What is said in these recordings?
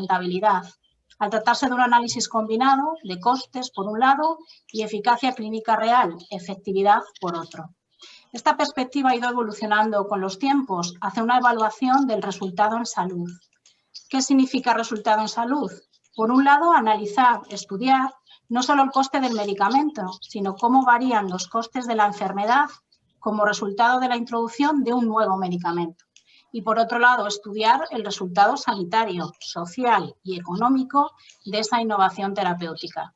rentabilidad, al tratarse de un análisis combinado de costes por un lado y eficacia clínica real, efectividad por otro. Esta perspectiva ha ido evolucionando con los tiempos hacia una evaluación del resultado en salud. ¿Qué significa resultado en salud? Por un lado, analizar, estudiar no solo el coste del medicamento, sino cómo varían los costes de la enfermedad como resultado de la introducción de un nuevo medicamento. Y por otro lado, estudiar el resultado sanitario, social y económico de esa innovación terapéutica.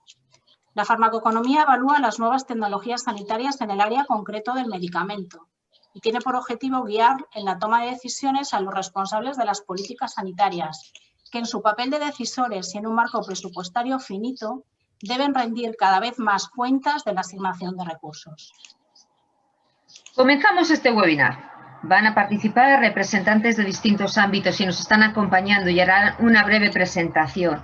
La farmacoeconomía evalúa las nuevas tecnologías sanitarias en el área concreto del medicamento y tiene por objetivo guiar en la toma de decisiones a los responsables de las políticas sanitarias, que en su papel de decisores y en un marco presupuestario finito deben rendir cada vez más cuentas de la asignación de recursos. Comenzamos este webinar. Van a participar representantes de distintos ámbitos y nos están acompañando y harán una breve presentación.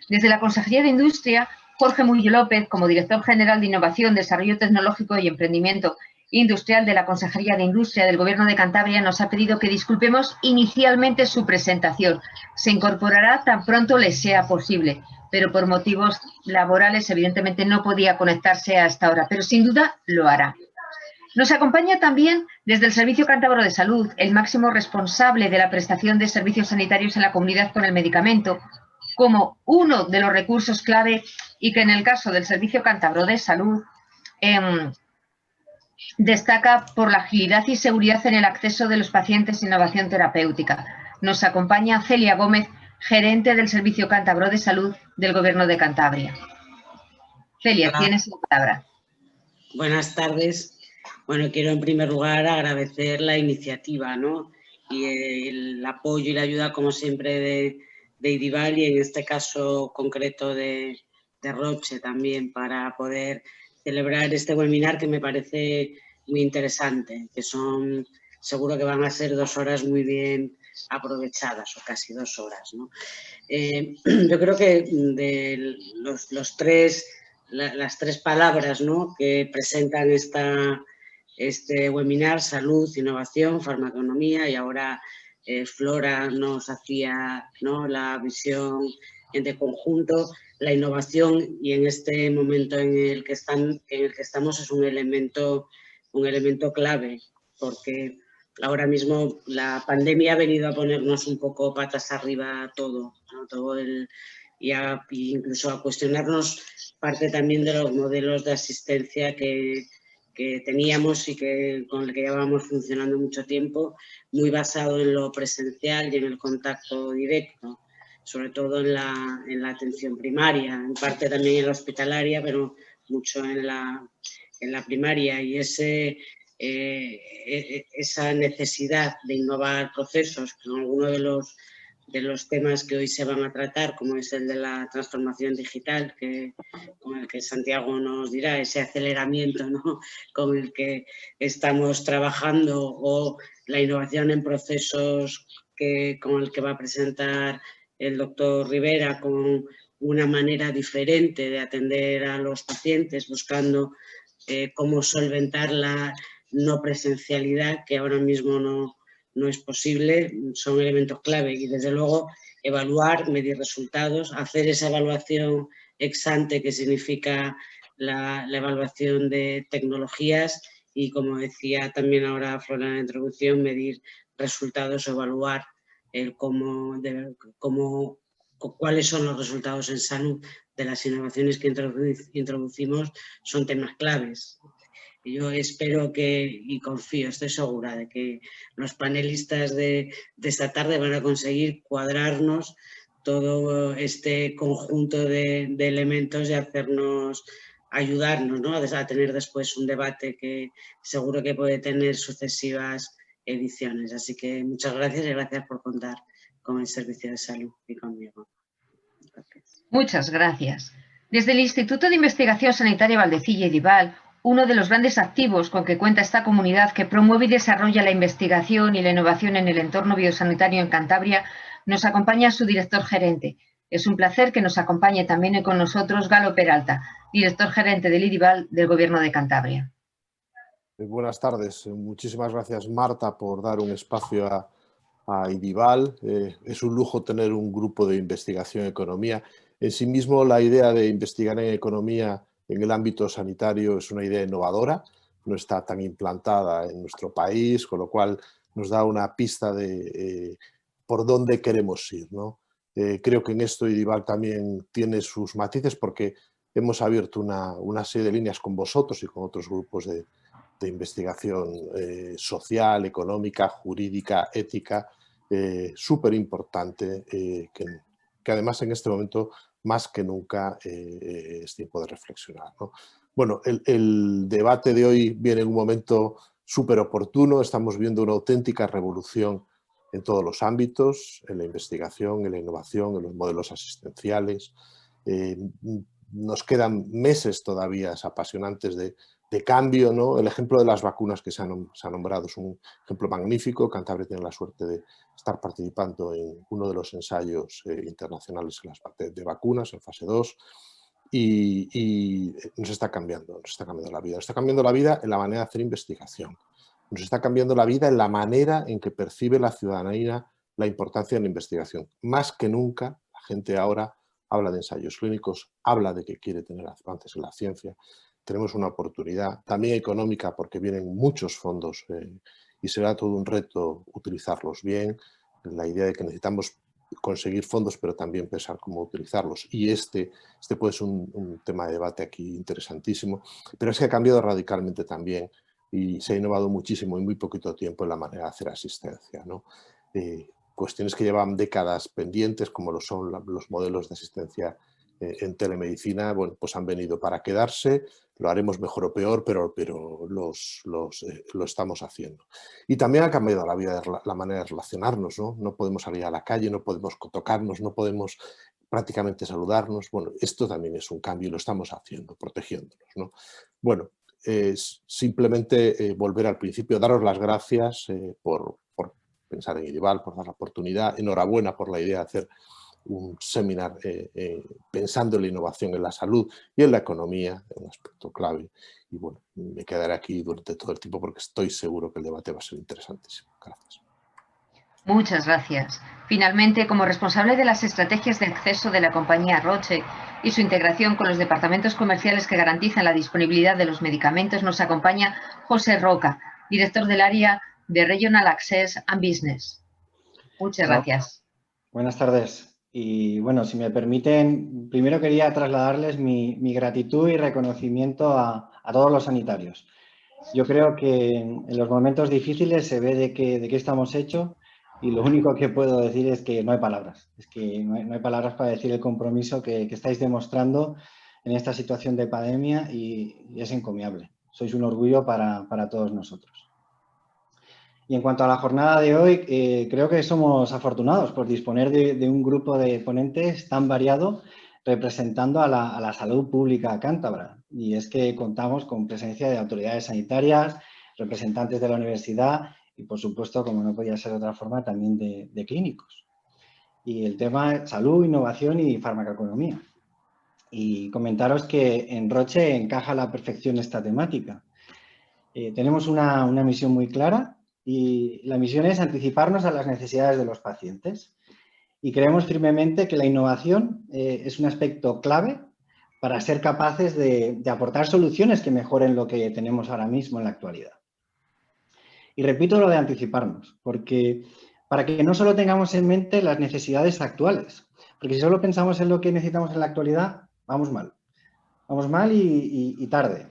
Desde la Consejería de Industria, Jorge Muñoz López, como Director General de Innovación, Desarrollo Tecnológico y Emprendimiento Industrial de la Consejería de Industria del Gobierno de Cantabria, nos ha pedido que disculpemos inicialmente su presentación. Se incorporará tan pronto le sea posible, pero por motivos laborales evidentemente no podía conectarse a esta hora, pero sin duda lo hará. Nos acompaña también desde el Servicio Cántabro de Salud, el máximo responsable de la prestación de servicios sanitarios en la comunidad con el medicamento, como uno de los recursos clave y que en el caso del Servicio Cántabro de Salud destaca por la agilidad y seguridad en el acceso de los pacientes a innovación terapéutica. Nos acompaña Celia Gómez, gerente del Servicio Cántabro de Salud del Gobierno de Cantabria. Celia, tienes la palabra. Buenas tardes. Bueno, quiero en primer lugar agradecer la iniciativa, ¿no? Y el apoyo y la ayuda, como siempre, de IDIVAL y en este caso concreto de Roche también para poder celebrar este webinar que me parece muy interesante, que son, seguro que van a ser 2 horas muy bien aprovechadas o casi 2 horas, ¿no? Yo creo que de las tres palabras, ¿no?, que presentan este webinar, salud, innovación, farmacoeconomía, y ahora Flora nos hacía, ¿no?, la visión de conjunto. La innovación, y en este momento en el que estamos, es un elemento clave, porque ahora mismo la pandemia ha venido a ponernos un poco patas arriba a todo, ¿no? Y incluso a cuestionarnos parte también de los modelos de asistencia que teníamos y con el que llevábamos funcionando mucho tiempo, muy basado en lo presencial y en el contacto directo, sobre todo en la atención primaria, en parte también en la hospitalaria, pero mucho en la primaria, y esa necesidad de innovar procesos, con alguno de los temas que hoy se van a tratar, como es el de la transformación digital, con el que Santiago nos dirá, ese aceleramiento, ¿no?, con el que estamos trabajando, o la innovación en procesos con el que va a presentar el doctor Rivera, con una manera diferente de atender a los pacientes, buscando cómo solventar la no presencialidad, que ahora mismo no es posible. Son elementos clave, y desde luego evaluar, medir resultados, hacer esa evaluación ex ante, que significa la evaluación de tecnologías, y, como decía también ahora Flora en la introducción, medir resultados, evaluar cuáles son los resultados en salud de las innovaciones que introducimos. Son temas claves. Yo espero y confío, estoy segura de que los panelistas de esta tarde van a conseguir cuadrarnos todo este conjunto de elementos y ayudarnos, ¿no?, a tener después un debate que seguro que puede tener sucesivas ediciones. Así que muchas gracias, y gracias por contar con el Servicio de Salud y conmigo. Gracias. Muchas gracias. Desde el Instituto de Investigación Sanitaria Valdecilla IDIVAL, uno de los grandes activos con que cuenta esta comunidad, que promueve y desarrolla la investigación y la innovación en el entorno biosanitario en Cantabria, nos acompaña su director gerente. Es un placer que nos acompañe también con nosotros Galo Peralta, director gerente del IDIVAL del Gobierno de Cantabria. Buenas tardes. Muchísimas gracias, Marta, por dar un espacio a a IDIVAL. Es un lujo tener un grupo de investigación en economía. En sí mismo, la idea de investigar en economía en el ámbito sanitario es una idea innovadora, no está tan implantada en nuestro país, con lo cual nos da una pista de por dónde queremos ir, ¿no? Creo que en esto IDIVAL también tiene sus matices porque hemos abierto una serie de líneas con vosotros y con otros grupos de investigación social, económica, jurídica, ética, súper importante, que además en este momento más que nunca es tiempo de reflexionar, ¿no? Bueno, el debate de hoy viene en un momento súper oportuno, estamos viendo una auténtica revolución en todos los ámbitos, en la investigación, en la innovación, en los modelos asistenciales. Nos quedan meses todavía apasionantes de cambio, ¿no? El ejemplo de las vacunas que se ha nombrado es un ejemplo magnífico. Cantabria tiene la suerte de estar participando en uno de los ensayos internacionales de vacunas en fase 2 y nos está cambiando la vida. Nos está cambiando la vida en la manera de hacer investigación. Nos está cambiando la vida en la manera en que percibe la ciudadanía la importancia de la investigación. Más que nunca, la gente ahora habla de ensayos clínicos, habla de que quiere tener avances en la ciencia. Tenemos una oportunidad, también económica, porque vienen muchos fondos y será todo un reto utilizarlos bien. La idea de que necesitamos conseguir fondos, pero también pensar cómo utilizarlos. Y este puede ser un tema de debate aquí interesantísimo, pero es que ha cambiado radicalmente también y se ha innovado muchísimo en muy poquito tiempo en la manera de hacer asistencia, ¿no? Cuestiones que llevan décadas pendientes, como lo son los modelos de asistencia en telemedicina, bueno, pues han venido para quedarse, lo haremos mejor o peor, pero lo estamos haciendo. Y también ha cambiado la vida, la manera de relacionarnos, ¿no? No podemos salir a la calle, no podemos tocarnos, no podemos prácticamente saludarnos. Bueno, esto también es un cambio y lo estamos haciendo, protegiéndonos, ¿no? Bueno, simplemente volver al principio, daros las gracias por pensar en IDIVAL, por dar la oportunidad. Enhorabuena por la idea de hacer un seminar pensando en la innovación en la salud y en la economía, un aspecto clave. Y bueno, me quedaré aquí durante todo el tiempo porque estoy seguro que el debate va a ser interesantísimo. Gracias. Muchas gracias. Finalmente, como responsable de las estrategias de acceso de la compañía Roche y su integración con los departamentos comerciales que garantizan la disponibilidad de los medicamentos, nos acompaña José Roca, director del área de Regional Access and Business. Muchas gracias. Buenas tardes. Y bueno, si me permiten, primero quería trasladarles mi gratitud y reconocimiento a todos los sanitarios. Yo creo que en los momentos difíciles se ve de qué estamos hechos y lo único que puedo decir es que no hay palabras. Es que no hay palabras para decir el compromiso que estáis demostrando en esta situación de pandemia y es encomiable. Sois un orgullo para todos nosotros. Y en cuanto a la jornada de hoy, creo que somos afortunados por disponer de un grupo de ponentes tan variado representando a la salud pública cántabra. Y es que contamos con presencia de autoridades sanitarias, representantes de la universidad y, por supuesto, como no podía ser de otra forma, también de clínicos. Y el tema es salud, innovación y farmacoeconomía. Y comentaros que en Roche encaja a la perfección esta temática. Tenemos una misión muy clara. Y la misión es anticiparnos a las necesidades de los pacientes. Y creemos firmemente que la innovación es un aspecto clave para ser capaces de aportar soluciones que mejoren lo que tenemos ahora mismo en la actualidad. Y repito lo de anticiparnos, porque para que no solo tengamos en mente las necesidades actuales, porque si solo pensamos en lo que necesitamos en la actualidad, vamos mal. Vamos mal y tarde.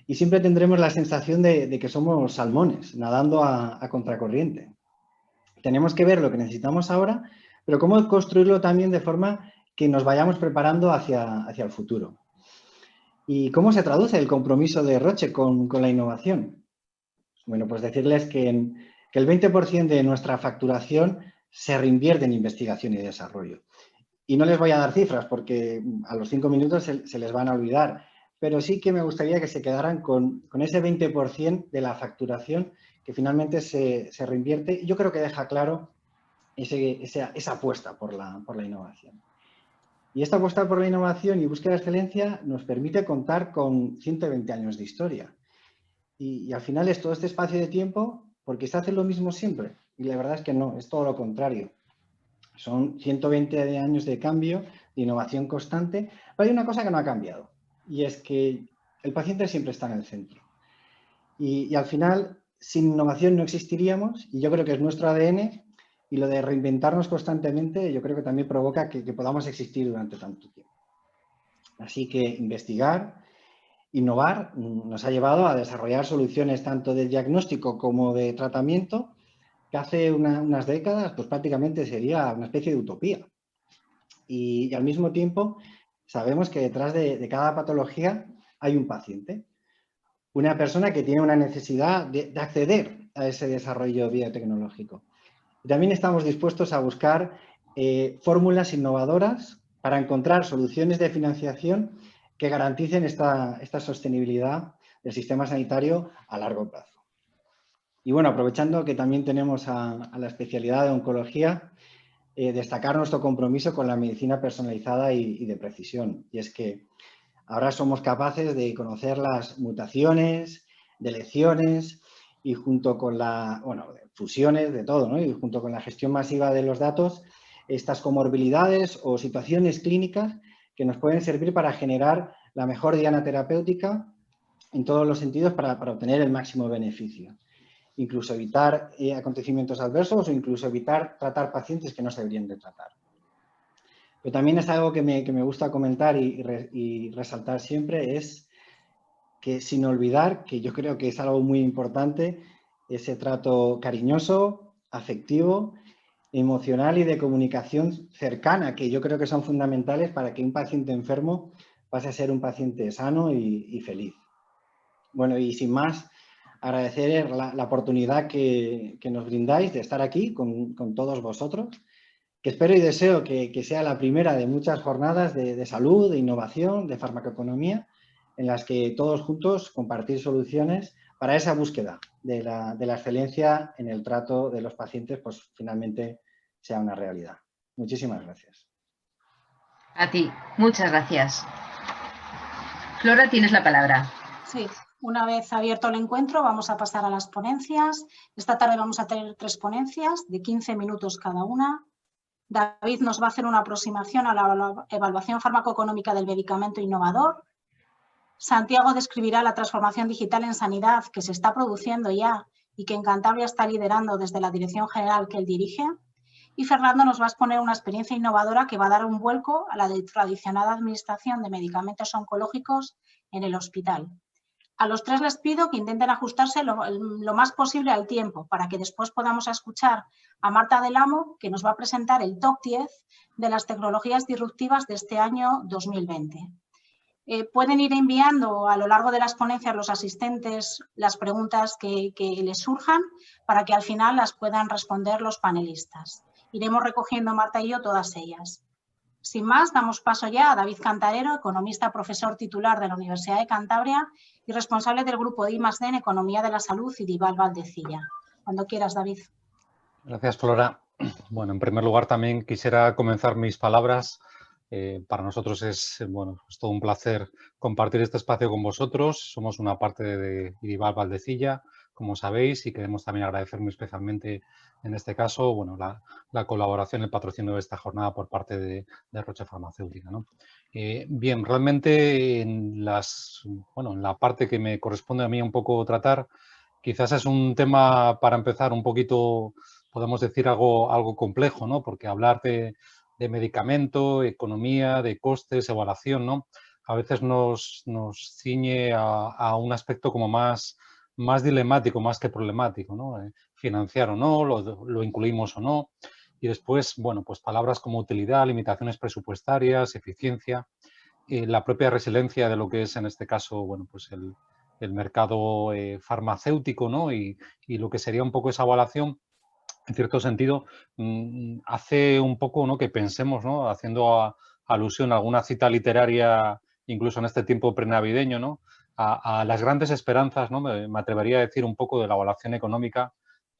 Y siempre tendremos la sensación de que somos salmones, nadando a contracorriente. Tenemos que ver lo que necesitamos ahora, pero cómo construirlo también de forma que nos vayamos preparando hacia el futuro. ¿Y cómo se traduce el compromiso de Roche con la innovación? Bueno, pues decirles que el 20% de nuestra facturación se reinvierte en investigación y desarrollo. Y no les voy a dar cifras porque a los 5 minutos se les van a olvidar, pero sí que me gustaría que se quedaran con ese 20% de la facturación que finalmente se reinvierte. Y yo creo que deja claro esa apuesta por la innovación. Y esta apuesta por la innovación y búsqueda de excelencia nos permite contar con 120 años de historia. Y al final es todo este espacio de tiempo porque se hace lo mismo siempre. Y la verdad es que no, es todo lo contrario. Son 120 años de cambio, de innovación constante, pero hay una cosa que no ha cambiado, y es que el paciente siempre está en el centro. Y al final, sin innovación no existiríamos, y yo creo que es nuestro ADN, y lo de reinventarnos constantemente yo creo que también provoca que podamos existir durante tanto tiempo. Así que investigar, innovar, nos ha llevado a desarrollar soluciones tanto de diagnóstico como de tratamiento, que hace unas décadas pues prácticamente sería una especie de utopía. Y al mismo tiempo sabemos que detrás de cada patología hay un paciente, una persona que tiene una necesidad de acceder a ese desarrollo biotecnológico. Y también estamos dispuestos a buscar fórmulas innovadoras para encontrar soluciones de financiación que garanticen esta sostenibilidad del sistema sanitario a largo plazo. Y bueno, aprovechando que también tenemos a la especialidad de oncología, destacar nuestro compromiso con la medicina personalizada y de precisión. Y es que ahora somos capaces de conocer las mutaciones, deleciones y junto con fusiones de todo, ¿no? Y junto con la gestión masiva de los datos, estas comorbilidades o situaciones clínicas que nos pueden servir para generar la mejor diana terapéutica en todos los sentidos para obtener el máximo beneficio. Incluso evitar acontecimientos adversos o incluso evitar tratar pacientes que no se deberían de tratar. Pero también es algo que me gusta comentar y resaltar siempre, es que sin olvidar, que yo creo que es algo muy importante, ese trato cariñoso, afectivo, emocional y de comunicación cercana, que yo creo que son fundamentales para que un paciente enfermo pase a ser un paciente sano y feliz. Bueno, y sin más, agradecer la oportunidad que nos brindáis de estar aquí con todos vosotros, que espero y deseo que sea la primera de muchas jornadas de salud, de innovación, de farmacoeconomía, en las que todos juntos compartir soluciones para esa búsqueda de la excelencia en el trato de los pacientes, pues finalmente sea una realidad. Muchísimas gracias. A ti, muchas gracias. Flora, tienes la palabra. Sí, una vez abierto el encuentro vamos a pasar a las ponencias. Esta tarde vamos a tener 3 ponencias de 15 minutos cada una. David nos va a hacer una aproximación a la evaluación farmacoeconómica del medicamento innovador. Santiago describirá la transformación digital en sanidad que se está produciendo ya y que en Cantabria está liderando desde la dirección general que él dirige. Y Fernando nos va a exponer una experiencia innovadora que va a dar un vuelco a la tradicional administración de medicamentos oncológicos en el hospital. A los 3 les pido que intenten ajustarse lo más posible al tiempo para que después podamos escuchar a Marta del Amo, que nos va a presentar el top 10 de las tecnologías disruptivas de este año 2020. Pueden ir enviando a lo largo de las ponencias los asistentes las preguntas que les surjan para que al final las puedan responder los panelistas. Iremos recogiendo, Marta y yo, todas ellas. Sin más, damos paso ya a David Cantarero, economista profesor titular de la Universidad de Cantabria y responsable del grupo de I+D en Economía de la Salud y Dival Valdecilla. Cuando quieras, David. Gracias, Flora. Bueno, en primer lugar también quisiera comenzar mis palabras. Para nosotros es todo un placer compartir este espacio con vosotros. Somos una parte de Dival Valdecilla, como sabéis, y queremos también agradecer muy especialmente en este caso la colaboración, el patrocinio de esta jornada por parte de Roche Farmacéutica, ¿no? Bien, realmente en la parte que me corresponde a mí un poco tratar, quizás es un tema para empezar un poquito, podemos decir algo complejo, ¿no? Porque hablar de medicamento, economía, de costes, evaluación, ¿no? A veces nos ciñe a un aspecto como más dilemático, más que problemático, ¿no? Financiar o no, lo incluimos o no. Y después, pues palabras como utilidad, limitaciones presupuestarias, eficiencia, la propia resiliencia de lo que es en este caso, pues el mercado farmacéutico, ¿no? Y lo que sería un poco esa evaluación, en cierto sentido, hace un poco, ¿no?, que pensemos, ¿no?, haciendo alusión a alguna cita literaria, incluso en este tiempo prenavideño, ¿no?, a las grandes esperanzas, ¿no?, me atrevería a decir un poco de la evaluación económica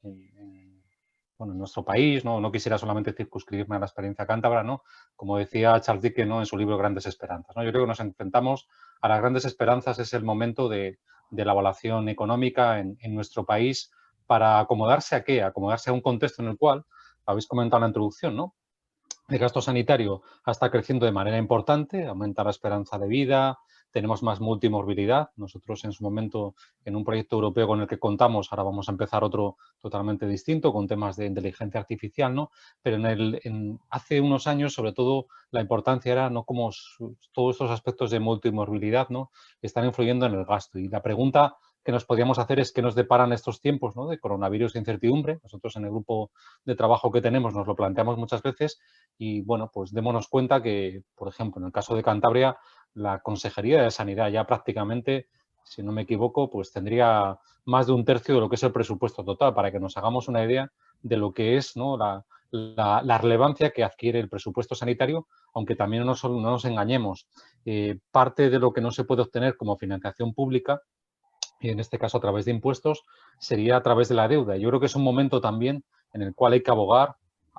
en nuestro país, ¿no? No quisiera solamente circunscribirme a la experiencia cántabra, ¿no? Como decía Charles Dickens, ¿no?, en su libro Grandes Esperanzas, ¿no? Yo creo que nos enfrentamos a las grandes esperanzas, es el momento de la evaluación económica en nuestro país, ¿Para acomodarse a qué? Acomodarse a un contexto en el cual, habéis comentado en la introducción, ¿no? El gasto sanitario está creciendo de manera importante, aumenta la esperanza de vida, tenemos más multimorbilidad. Nosotros en su momento, en un proyecto europeo con el que contamos, ahora vamos a empezar otro totalmente distinto con temas de inteligencia artificial, ¿no? Pero hace unos años, sobre todo, la importancia era no como todos estos aspectos de multimorbilidad, ¿no? Están influyendo en el gasto. Y la pregunta que nos podíamos hacer es qué nos deparan estos tiempos, ¿no? De coronavirus e incertidumbre. Nosotros en el grupo de trabajo que tenemos nos lo planteamos muchas veces y, bueno, pues démonos cuenta que, por ejemplo, en el caso de Cantabria, la Consejería de Sanidad ya prácticamente, si no me equivoco, pues tendría más de un tercio de lo que es el presupuesto total, para que nos hagamos una idea de lo que es, ¿no? la relevancia que adquiere el presupuesto sanitario, aunque también no nos engañemos. Parte de lo que no se puede obtener como financiación pública, y en este caso a través de impuestos, sería a través de la deuda. Yo creo que es un momento también en el cual hay que abogar,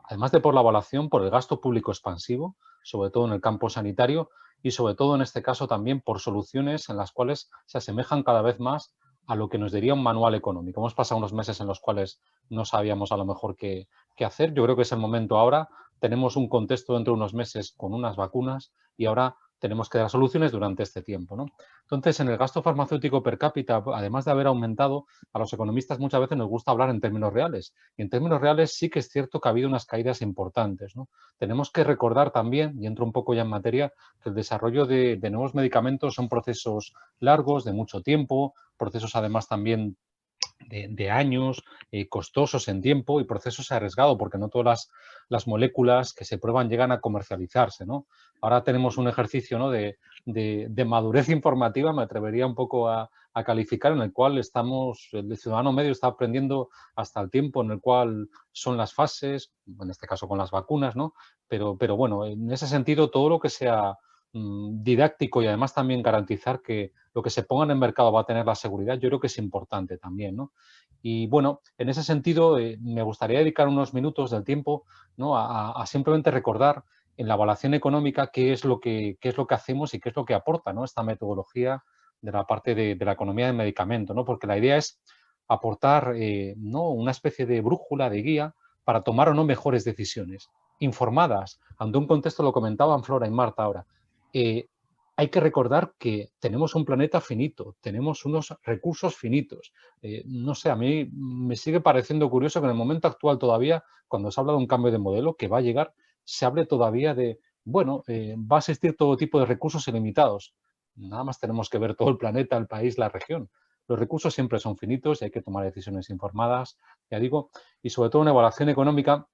además de por la evaluación, por el gasto público expansivo, sobre todo en el campo sanitario y sobre todo en este caso también por soluciones en las cuales se asemejan cada vez más a lo que nos diría un manual económico. Hemos pasado unos meses en los cuales no sabíamos a lo mejor qué hacer. Yo creo que es el momento ahora. Tenemos un contexto dentro de unos meses con unas vacunas y ahora tenemos que dar soluciones durante este tiempo, ¿no? Entonces, en el gasto farmacéutico per cápita, además de haber aumentado, a los economistas muchas veces nos gusta hablar en términos reales. Y en términos reales sí que es cierto que ha habido unas caídas importantes, ¿no? Tenemos que recordar también, y entro un poco ya en materia, que el desarrollo de nuevos medicamentos son procesos largos, de mucho tiempo, procesos además también de años, costosos en tiempo y procesos arriesgados, porque no todas las moléculas que se prueban llegan a comercializarse, ¿no? Ahora tenemos un ejercicio, ¿no? de madurez informativa, me atrevería un poco a calificar, en el cual el ciudadano medio está aprendiendo hasta el tiempo en el cual son las fases, en este caso con las vacunas, ¿no? Pero bueno, en ese sentido, todo lo que sea didáctico y además también garantizar que lo que se ponga en el mercado va a tener la seguridad, yo creo que es importante también, ¿no? Y bueno, en ese sentido me gustaría dedicar unos minutos del tiempo, ¿no? a simplemente recordar en la evaluación económica qué es lo que hacemos y qué es lo que aporta, ¿no? Esta metodología de la parte de la economía del medicamento, ¿no? Porque la idea es aportar ¿no? una especie de brújula, de guía, para tomar o no mejores decisiones, informadas, ante un contexto, lo comentaban Flora y Marta ahora. Hay que recordar que tenemos un planeta finito, tenemos unos recursos finitos. No sé, a mí me sigue pareciendo curioso que en el momento actual todavía, cuando se habla de un cambio de modelo que va a llegar, se hable todavía de, bueno, va a existir todo tipo de recursos ilimitados. Nada más tenemos que ver todo el planeta, el país, la región. Los recursos siempre son finitos y hay que tomar decisiones informadas, ya digo, y sobre todo una evaluación económica.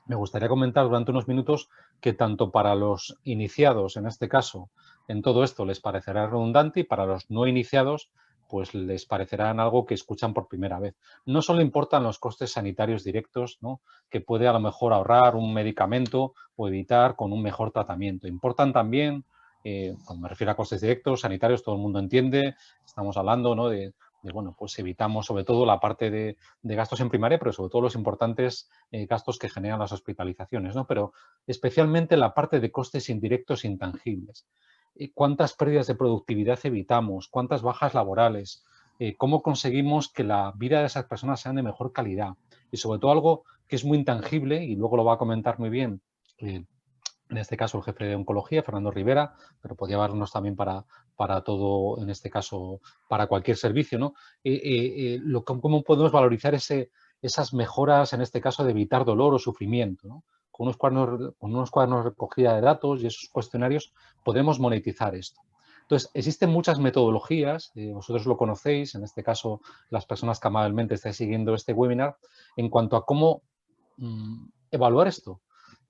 Me gustaría comentar durante unos minutos que tanto para los iniciados, en este caso, en todo esto les parecerá redundante y para los no iniciados, pues les parecerá algo que escuchan por primera vez. No solo importan los costes sanitarios directos, ¿no? Que puede a lo mejor ahorrar un medicamento o evitar con un mejor tratamiento. Importan también, cuando me refiero a costes directos, sanitarios, todo el mundo entiende, estamos hablando, ¿no? Bueno, pues evitamos sobre todo la parte de gastos en primaria, pero sobre todo los importantes gastos que generan las hospitalizaciones, ¿no? Pero especialmente la parte de costes indirectos intangibles. ¿Cuántas pérdidas de productividad evitamos? ¿Cuántas bajas laborales? ¿Cómo conseguimos que la vida de esas personas sea de mejor calidad? Y sobre todo algo que es muy intangible, y luego lo va a comentar muy bien en este caso el jefe de oncología, Fernando Rivera, pero podría darnos también para todo, en este caso, para cualquier servicio, ¿no? ¿Cómo podemos valorizar esas mejoras, en este caso, de evitar dolor o sufrimiento, ¿no? Con unos cuadernos de recogida de datos y esos cuestionarios podemos monetizar esto. Entonces, existen muchas metodologías, vosotros lo conocéis, en este caso, las personas que amablemente estáis siguiendo este webinar, en cuanto a cómo evaluar esto.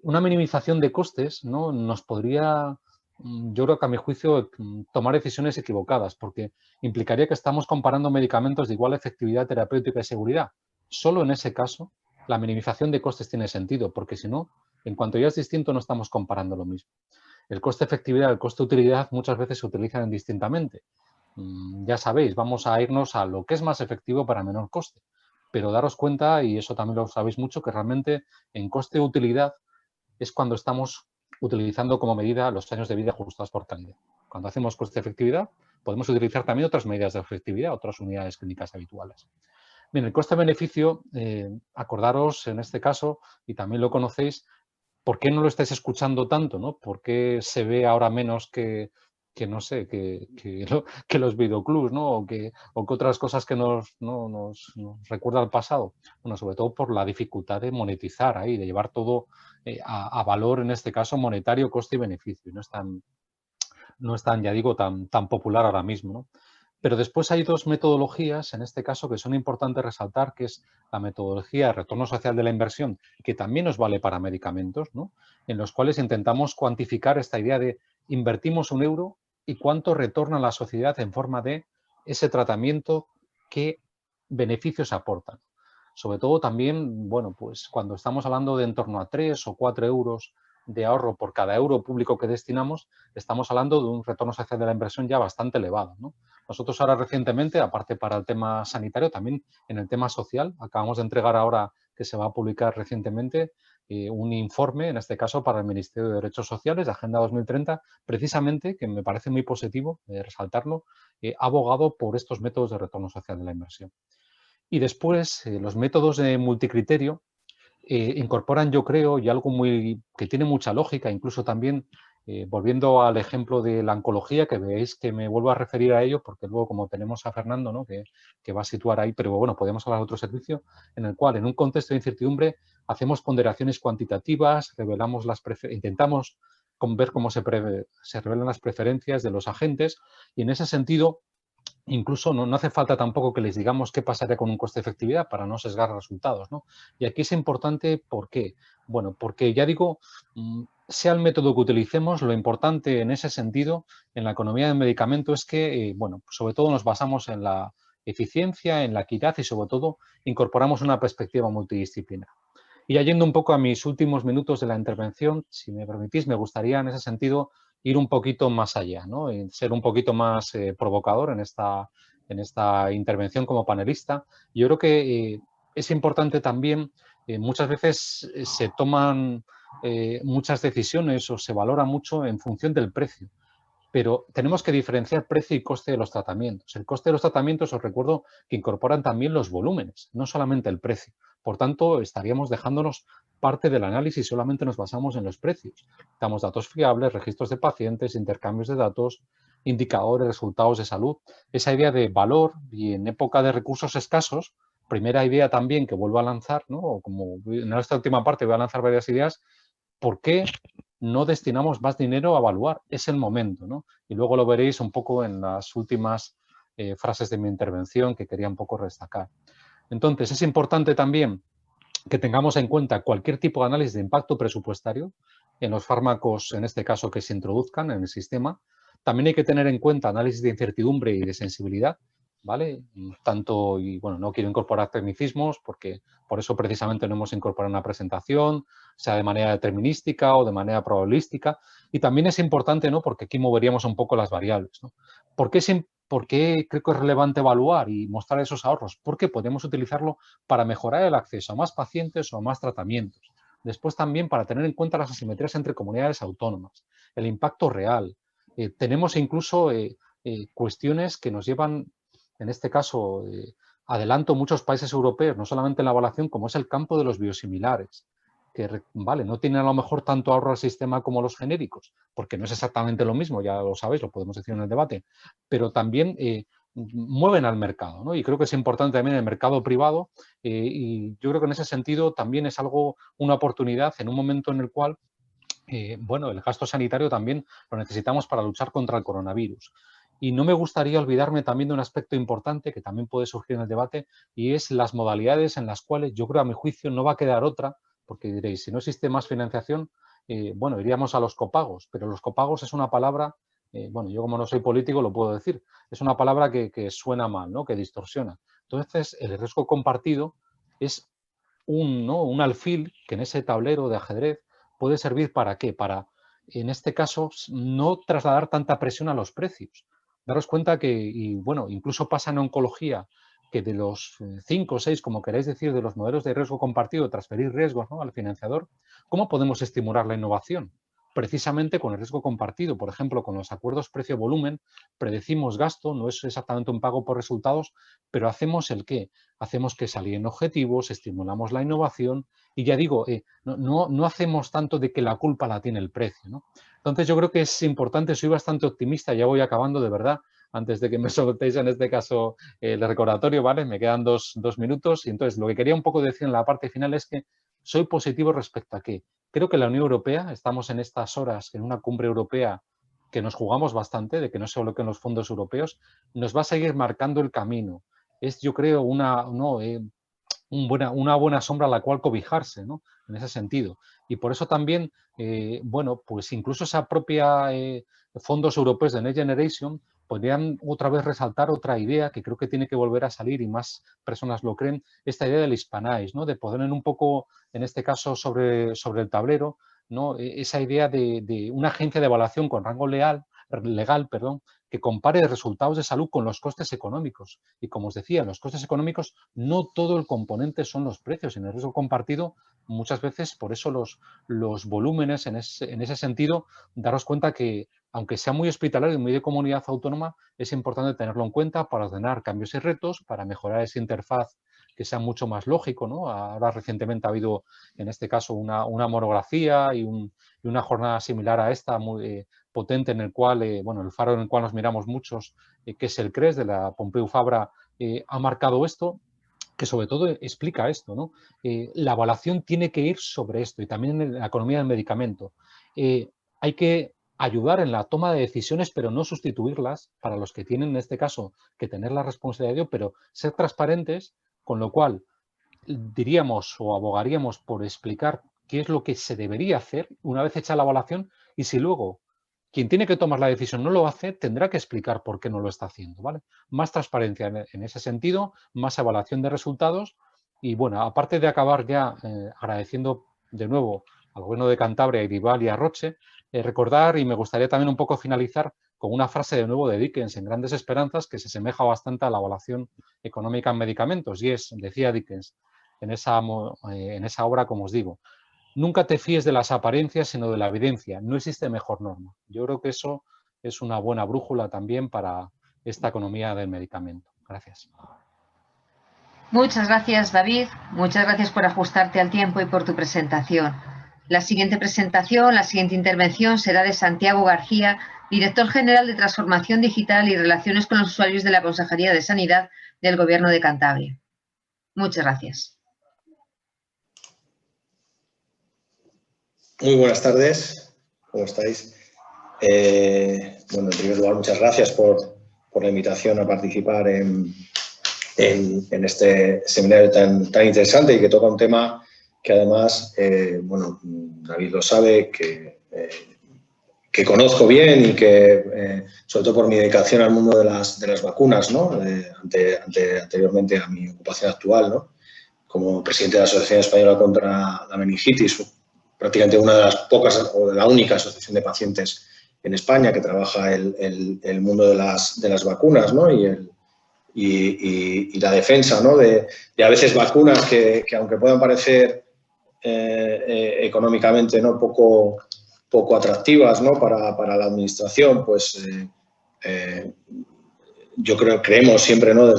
Una minimización de costes, ¿no? Nos podría, yo creo que a mi juicio, tomar decisiones equivocadas, porque implicaría que estamos comparando medicamentos de igual efectividad terapéutica y seguridad. Solo en ese caso, la minimización de costes tiene sentido, porque si no, en cuanto ya es distinto, no estamos comparando lo mismo. El coste-efectividad y el coste-utilidad muchas veces se utilizan indistintamente. Ya sabéis, vamos a irnos a lo que es más efectivo para menor coste. Pero daros cuenta, y eso también lo sabéis mucho, que realmente en coste-utilidad es cuando estamos utilizando como medida los años de vida ajustados por calidad. Cuando hacemos coste-efectividad, podemos utilizar también otras medidas de efectividad, otras unidades clínicas habituales. Bien, el coste-beneficio, acordaros en este caso, y también lo conocéis, ¿por qué no lo estáis escuchando tanto, ¿no? ¿Por qué se ve ahora menos que no sé, que los videoclubs, ¿no? O que otras cosas que nos recuerda al pasado? Bueno, sobre todo por la dificultad de monetizar ahí, de llevar todo a valor, en este caso monetario, coste y beneficio. No es tan, ya digo, tan popular ahora mismo, ¿no? Pero después hay dos metodologías, en este caso, que son importantes resaltar, que es la metodología de retorno social de la inversión, que también nos vale para medicamentos, ¿no? En los cuales intentamos cuantificar esta idea de invertimos un euro y cuánto retorna a la sociedad en forma de ese tratamiento, qué beneficios aportan. Sobre todo también, bueno, pues cuando estamos hablando de en torno a 3 o 4 euros de ahorro por cada euro público que destinamos, estamos hablando de un retorno social de la inversión ya bastante elevado, ¿no? Nosotros ahora recientemente, aparte para el tema sanitario, también en el tema social, acabamos de entregar ahora, que se va a publicar recientemente, un informe, en este caso para el Ministerio de Derechos Sociales, de Agenda 2030, precisamente, que me parece muy positivo resaltarlo, ha abogado por estos métodos de retorno social de la inversión. Y después, los métodos de multicriterio incorporan, yo creo, y algo que tiene mucha lógica, incluso también volviendo al ejemplo de la oncología, que veáis que me vuelvo a referir a ello, porque luego como tenemos a Fernando, ¿no? que va a situar ahí, pero bueno, podemos hablar de otro servicio, en el cual en un contexto de incertidumbre hacemos ponderaciones cuantitativas, intentamos ver cómo se revelan las preferencias de los agentes, y en ese sentido incluso no hace falta tampoco que les digamos qué pasaría con un coste de efectividad para no sesgar resultados, ¿no? Y aquí es importante, ¿por qué? Bueno, porque ya digo, sea el método que utilicemos, lo importante en ese sentido, en la economía del medicamento, es que, bueno, sobre todo nos basamos en la eficiencia, en la equidad y sobre todo incorporamos una perspectiva multidisciplinar. Y ya yendo un poco a mis últimos minutos de la intervención, si me permitís, me gustaría en ese sentido ir un poquito más allá, ¿no? Y ser un poquito más provocador en esta intervención como panelista. Yo creo que es importante también, muchas veces se toman muchas decisiones o se valora mucho en función del precio. Pero tenemos que diferenciar precio y coste de los tratamientos. El coste de los tratamientos, os recuerdo que incorporan también los volúmenes, no solamente el precio. Por tanto, estaríamos dejándonos parte del análisis, solamente nos basamos en los precios. Damos datos fiables, registros de pacientes, intercambios de datos, indicadores, resultados de salud. Esa idea de valor y en época de recursos escasos, primera idea también que vuelvo a lanzar, ¿no? O como en esta última parte voy a lanzar varias ideas, ¿por qué no destinamos más dinero a evaluar? Es el momento, ¿no? Y luego lo veréis un poco en las últimas frases de mi intervención que quería un poco destacar. Entonces, es importante también que tengamos en cuenta cualquier tipo de análisis de impacto presupuestario en los fármacos, en este caso, que se introduzcan en el sistema. También hay que tener en cuenta análisis de incertidumbre y de sensibilidad, ¿vale? Tanto, y bueno, no quiero incorporar tecnicismos porque por eso precisamente no hemos incorporado una presentación, sea de manera determinística o de manera probabilística. Y también es importante, ¿no? Porque aquí moveríamos un poco las variables, ¿no? ¿Por qué creo que es relevante evaluar y mostrar esos ahorros? Porque podemos utilizarlo para mejorar el acceso a más pacientes o a más tratamientos. Después también para tener en cuenta las asimetrías entre comunidades autónomas, el impacto real. Tenemos incluso cuestiones que nos llevan, en este caso, adelanto muchos países europeos, no solamente en la evaluación, como es el campo de los biosimilares, que vale, no tienen a lo mejor tanto ahorro al sistema como los genéricos, porque no es exactamente lo mismo, ya lo sabéis, lo podemos decir en el debate, pero también mueven al mercado, ¿no? Y creo que es importante también el mercado privado y yo creo que en ese sentido también es una oportunidad en un momento en el cual bueno, el gasto sanitario también lo necesitamos para luchar contra el coronavirus. Y no me gustaría olvidarme también de un aspecto importante que también puede surgir en el debate y es las modalidades en las cuales yo creo a mi juicio no va a quedar otra, porque diréis, si no existe más financiación, bueno, iríamos a los copagos, pero los copagos es una palabra, bueno, yo como no soy político lo puedo decir, es una palabra que suena mal, ¿no? Que distorsiona. Entonces, el riesgo compartido es un alfil que en ese tablero de ajedrez puede servir para ¿qué? Para, en este caso, no trasladar tanta presión a los precios. Daros cuenta que, y bueno, incluso pasa en oncología, que de los 5 o 6, como queráis decir, de los modelos de riesgo compartido, transferir riesgos, ¿no? Al financiador, ¿cómo podemos estimular la innovación? precisamente con el riesgo compartido. Por ejemplo, con los acuerdos precio-volumen predecimos gasto, no es exactamente un pago por resultados, pero hacemos el qué. Hacemos que salgan objetivos, estimulamos la innovación y ya digo, no hacemos tanto de que la culpa la tiene el precio, ¿no? Entonces yo creo que es importante, soy bastante optimista, ya voy acabando de verdad, antes de que me soltéis en este caso el recordatorio, ¿vale? Me quedan dos minutos y entonces lo que quería un poco decir en la parte final es que soy positivo respecto a qué. Creo que la Unión Europea, estamos en estas horas en una cumbre europea que nos jugamos bastante, de que no se bloqueen los fondos europeos, nos va a seguir marcando el camino. Es, yo creo, una buena sombra a la cual cobijarse, ¿no? En ese sentido. Y por eso también, bueno, pues incluso esa propia fondos europeos de Next Generation podrían otra vez resaltar otra idea que creo que tiene que volver a salir y más personas lo creen, esta idea del Hispanize, ¿no? De poner un poco, en este caso, sobre el tablero, ¿no? Esa idea de una agencia de evaluación con rango legal, que compare resultados de salud con los costes económicos. Y como os decía, los costes económicos no todo el componente son los precios. En el riesgo compartido, muchas veces, por eso los volúmenes, en ese sentido, daros cuenta que, aunque sea muy hospitalario y muy de comunidad autónoma, es importante tenerlo en cuenta para ordenar cambios y retos, para mejorar esa interfaz que sea mucho más lógico, ¿no? Ahora recientemente ha habido, en este caso, una monografía y una jornada similar a esta, muy potente, en el cual, bueno, el faro en el cual nos miramos muchos, que es el CRES de la Pompeu Fabra, ha marcado esto, que sobre todo explica esto, ¿no? La evaluación tiene que ir sobre esto y también en la economía del medicamento. Hay que ayudar en la toma de decisiones, pero no sustituirlas para los que tienen, en este caso, que tener la responsabilidad de ello, pero ser transparentes, con lo cual diríamos o abogaríamos por explicar qué es lo que se debería hacer una vez hecha la evaluación y si luego quien tiene que tomar la decisión no lo hace, tendrá que explicar por qué no lo está haciendo, ¿vale? Más transparencia en ese sentido, más evaluación de resultados y, bueno, aparte de acabar ya agradeciendo de nuevo al Gobierno de Cantabria, a Irival y a Roche, recordar, y me gustaría también un poco finalizar con una frase de nuevo de Dickens en Grandes Esperanzas que se asemeja bastante a la evaluación económica en medicamentos y es, decía Dickens en esa obra, como os digo, nunca te fíes de las apariencias, sino de la evidencia. No existe mejor norma. Yo creo que eso es una buena brújula también para esta economía del medicamento. Gracias. Muchas gracias, David. Muchas gracias por ajustarte al tiempo y por tu presentación. La siguiente intervención será de Santiago García, Director General de Transformación Digital y Relaciones con los Usuarios de la Consejería de Sanidad del Gobierno de Cantabria. Muchas gracias. Muy buenas tardes, ¿cómo estáis? Bueno, en primer lugar, muchas gracias por la invitación a participar en este seminario tan interesante y que toca un tema que además, bueno, David lo sabe, que conozco bien y que, sobre todo por mi dedicación al mundo de las vacunas, ¿no? Anteriormente a mi ocupación actual, ¿no? Como presidente de la Asociación Española contra la Meningitis, prácticamente una de las pocas o de la única asociación de pacientes en España que trabaja el mundo de las vacunas, ¿no? Y la defensa, ¿no? de a veces vacunas que aunque puedan parecer económicamente, ¿no? poco atractivas, ¿no? para la administración, pues yo creemos siempre, ¿no?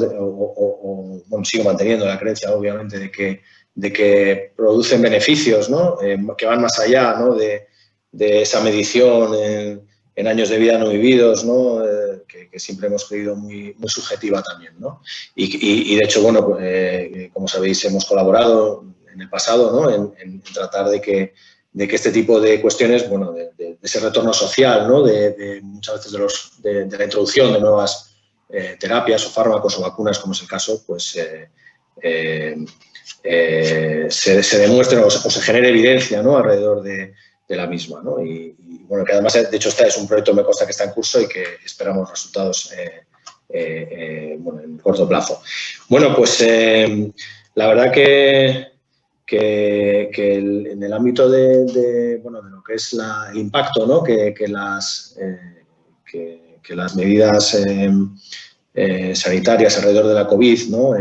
Bueno, sigo manteniendo la creencia, obviamente, de que producen beneficios, ¿no? Que van más allá, ¿no? de esa medición en años de vida no vividos, ¿no? Que siempre hemos creído muy subjetiva también, ¿no? Y de hecho, bueno, como sabéis, hemos colaborado en el pasado, ¿no? en tratar de que este tipo de cuestiones, bueno, de ese retorno social, ¿no? de muchas veces de la introducción de nuevas terapias o fármacos o vacunas, como es el caso, pues se demuestre o se genere evidencia, ¿no? alrededor de la misma, ¿no? Y bueno, que además, de hecho, es un proyecto, me consta que está en curso y que esperamos resultados bueno, en corto plazo. Bueno, pues la verdad que en el ámbito de lo que es el impacto, ¿no? que las medidas sanitarias alrededor de la COVID, ¿no?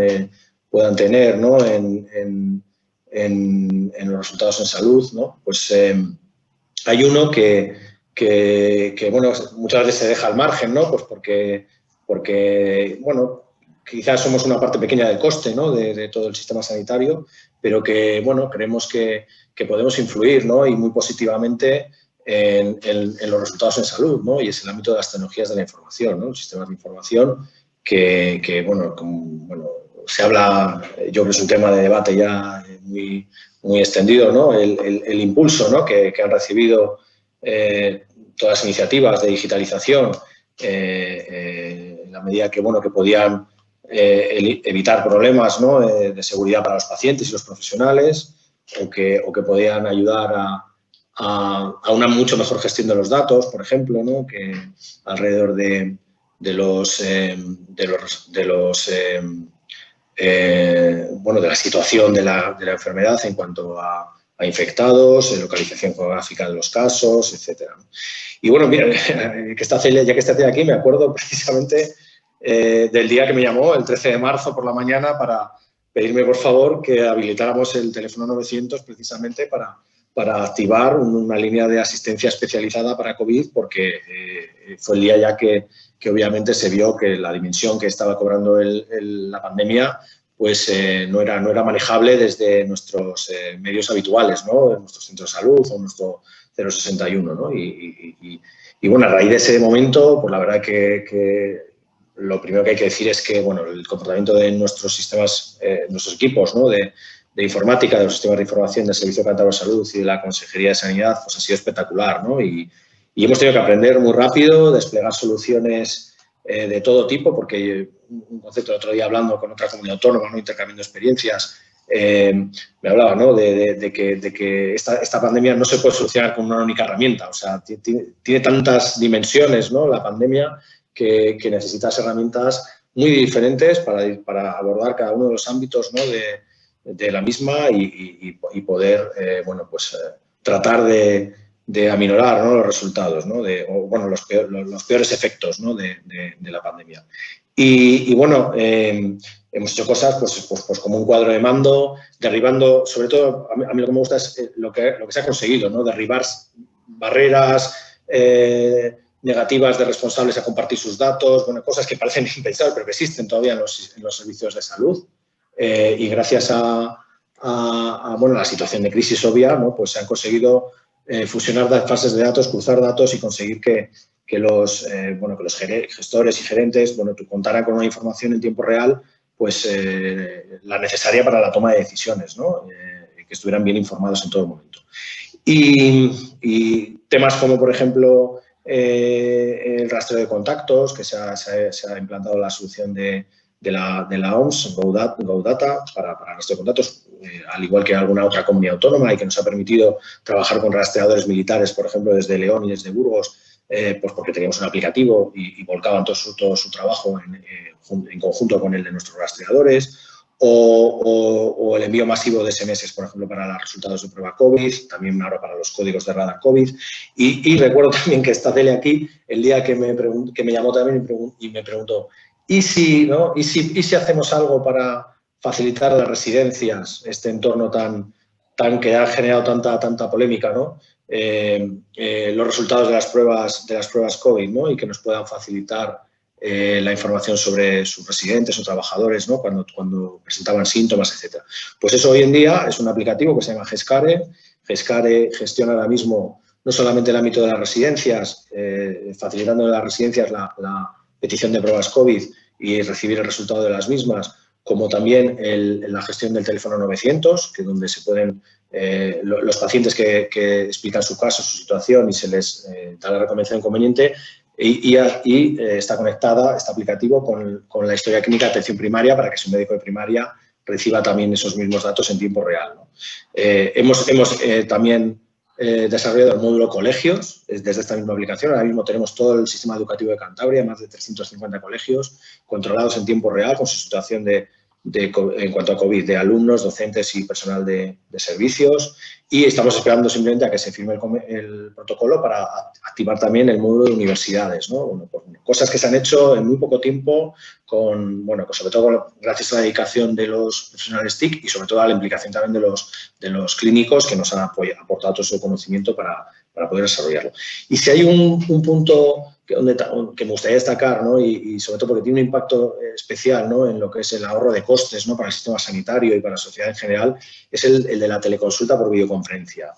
puedan tener, ¿no? en los resultados en salud, ¿no? Pues hay uno que bueno, muchas veces se deja al margen, ¿no? Pues porque bueno, quizás somos una parte pequeña del coste, ¿no? de todo el sistema sanitario, pero que, bueno, creemos que podemos influir, ¿no? Y muy positivamente en los resultados en salud, ¿no? Y es el ámbito de las tecnologías de la información, ¿no? El sistema de información que bueno, se habla, yo creo que es un tema de debate ya muy extendido, ¿no? El impulso, ¿no? que han recibido todas las iniciativas de digitalización en la medida que, bueno, que podían evitar problemas, ¿no? De seguridad para los pacientes y los profesionales o que podían ayudar a una mucho mejor gestión de los datos, por ejemplo, ¿no? Que alrededor de la situación de la enfermedad en cuanto a infectados, localización geográfica de los casos, etcétera. Y bueno, mira, ya que está Celia aquí, me acuerdo precisamente del día que me llamó, el 13 de marzo por la mañana, para pedirme, por favor, que habilitáramos el teléfono 900 precisamente para activar una línea de asistencia especializada para COVID, porque fue el día ya que obviamente se vio que la dimensión que estaba cobrando la pandemia pues no era manejable desde nuestros medios habituales, ¿no? En nuestros centros de salud o nuestro 061, ¿no? Y bueno, a raíz de ese momento, pues la verdad que lo primero que hay que decir es que, bueno, el comportamiento de nuestros sistemas, nuestros equipos, ¿no? de informática, de los sistemas de información del Servicio Cántabro de Salud y de la Consejería de Sanidad, pues ha sido espectacular, ¿no? Y hemos tenido que aprender muy rápido, desplegar soluciones de todo tipo, porque un concepto el otro día hablando con otra comunidad autónoma, ¿no? Intercambiando experiencias, me hablaba, ¿no? de que esta pandemia no se puede solucionar con una única herramienta, o sea, tiene tantas dimensiones, ¿no? La pandemia que necesitas herramientas muy diferentes para abordar cada uno de los ámbitos, ¿no? de la misma y poder, bueno, pues tratar de aminorar, ¿no? Los resultados, ¿no? Los peores efectos, ¿no? de la pandemia. Y bueno, hemos hecho cosas pues como un cuadro de mando, derribando, sobre todo, a mí lo que me gusta es lo que se ha conseguido, ¿no? Derribar barreras negativas de responsables a compartir sus datos, bueno, cosas que parecen impensables, pero que existen todavía en los servicios de salud. Y gracias a la situación de crisis obvia, ¿no? Pues se han conseguido fusionar fases de datos, cruzar datos y conseguir que los gestores y gerentes, bueno, contaran con una información en tiempo real, pues la necesaria para la toma de decisiones, ¿no? Que estuvieran bien informados en todo momento. Y temas como, por ejemplo, el rastreo de contactos, que se ha implantado la solución de la OMS, GoData, para el rastreo de contactos, al igual que alguna otra comunidad autónoma, y que nos ha permitido trabajar con rastreadores militares, por ejemplo, desde León y desde Burgos, pues porque teníamos un aplicativo y volcaban todo su trabajo en conjunto con el de nuestros rastreadores, o el envío masivo de SMS, por ejemplo, para los resultados de prueba COVID, también ahora para los códigos de radar COVID. Y recuerdo también que está Celia aquí el día que me llamó también y me preguntó, ¿y si hacemos algo para facilitar a las residencias este entorno tan que ha generado tanta polémica, ¿no? Los resultados de las pruebas COVID, ¿no? Y que nos puedan facilitar la información sobre sus residentes o trabajadores, ¿no? Cuando presentaban síntomas, etc. Pues eso hoy en día es un aplicativo que se llama GESCARE. GESCARE gestiona ahora mismo no solamente el ámbito de las residencias, facilitando a las residencias la petición de pruebas COVID y recibir el resultado de las mismas, como también la gestión del teléfono 900, que es donde se pueden los pacientes que explican su caso, su situación y se les da la recomendación conveniente, y está conectada, este aplicativo, con la historia clínica de atención primaria para que su médico de primaria reciba también esos mismos datos en tiempo real, ¿no? Hemos también desarrollado el módulo colegios desde esta misma aplicación. Ahora mismo tenemos todo el sistema educativo de Cantabria, más de 350 colegios controlados en tiempo real con su situación en cuanto a COVID, de alumnos, docentes y personal de servicios, y estamos esperando simplemente a que se firme el protocolo para activar también el módulo de universidades, ¿no? Bueno, pues, cosas que se han hecho en muy poco tiempo, sobre todo gracias a la dedicación de los profesionales TIC y sobre todo a la implicación también de los clínicos que nos han aportado todo su conocimiento para poder desarrollarlo. Y si hay un punto que me gustaría destacar, ¿no? Y sobre todo porque tiene un impacto especial, ¿no? En lo que es el ahorro de costes, ¿no? Para el sistema sanitario y para la sociedad en general, es el de la teleconsulta por videoconferencia.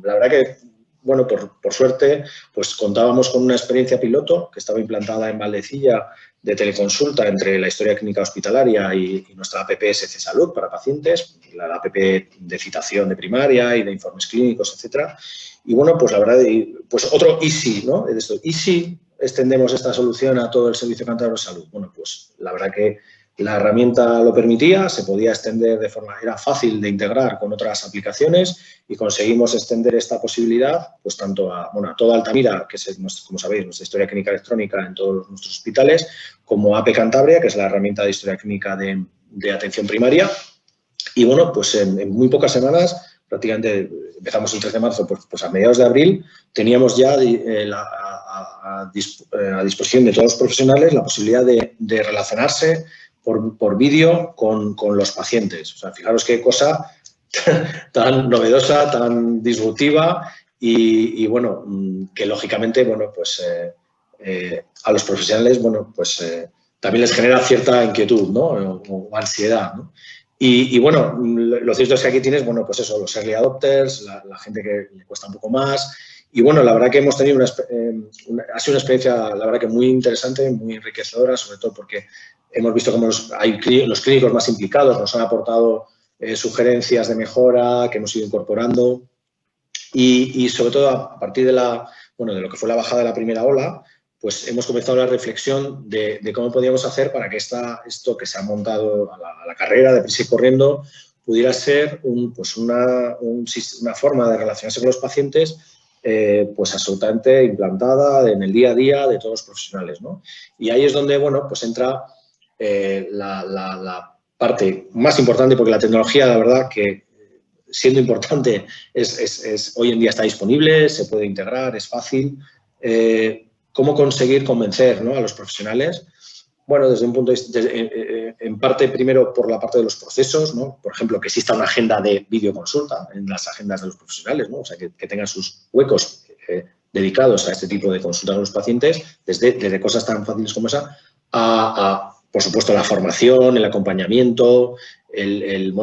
La verdad que, bueno, por suerte, pues contábamos con una experiencia piloto que estaba implantada en Valdecilla de teleconsulta entre la historia clínica hospitalaria y nuestra app SC Salud para pacientes, la app de citación de primaria y de informes clínicos, etcétera. Y bueno, pues la verdad, pues otro easy, ¿no? Easy, extendemos esta solución a todo el Servicio Cántabro de Salud. Bueno, pues la verdad que la herramienta lo permitía, se podía extender de forma, era fácil de integrar con otras aplicaciones y conseguimos extender esta posibilidad, pues tanto a toda Altamira, que es, como sabéis, nuestra historia clínica electrónica en todos nuestros hospitales, como AP Cantabria, que es la herramienta de historia clínica de atención primaria. Y bueno, pues en muy pocas semanas, prácticamente empezamos el 3 de marzo, pues a mediados de abril, teníamos ya a disposición de todos los profesionales la posibilidad de relacionarse por vídeo con los pacientes. O sea, fijaros qué cosa tan novedosa, tan disruptiva y bueno, que lógicamente, bueno, pues a los profesionales, bueno, pues también les genera cierta inquietud, ¿no? O ansiedad, ¿no? Y bueno, lo cierto es que aquí tienes, bueno, pues eso, los early adopters, la gente que le cuesta un poco más. Y bueno, la verdad que hemos tenido ha sido una experiencia, la verdad que muy interesante, muy enriquecedora, sobre todo porque hemos visto cómo los clínicos más implicados nos han aportado sugerencias de mejora que hemos ido incorporando. Y sobre todo a partir de lo que fue la bajada de la primera ola, pues hemos comenzado la reflexión de cómo podíamos hacer para que esto que se ha montado a la carrera, de prisa y corriendo, pudiera ser una forma de relacionarse con los pacientes pues absolutamente implantada en el día a día de todos los profesionales, ¿no? Y ahí es donde, bueno, pues entra la parte más importante, porque la tecnología, la verdad, que siendo importante, hoy en día está disponible, se puede integrar, es fácil. ¿Cómo conseguir convencer, ¿no? A los profesionales? Bueno, desde un punto de vista, en parte, primero, por la parte de los procesos, ¿no? Por ejemplo, que exista una agenda de videoconsulta en las agendas de los profesionales, ¿no? O sea, que tengan sus huecos dedicados a este tipo de consulta con los pacientes, desde cosas tan fáciles como esa, por supuesto, la formación, el acompañamiento, el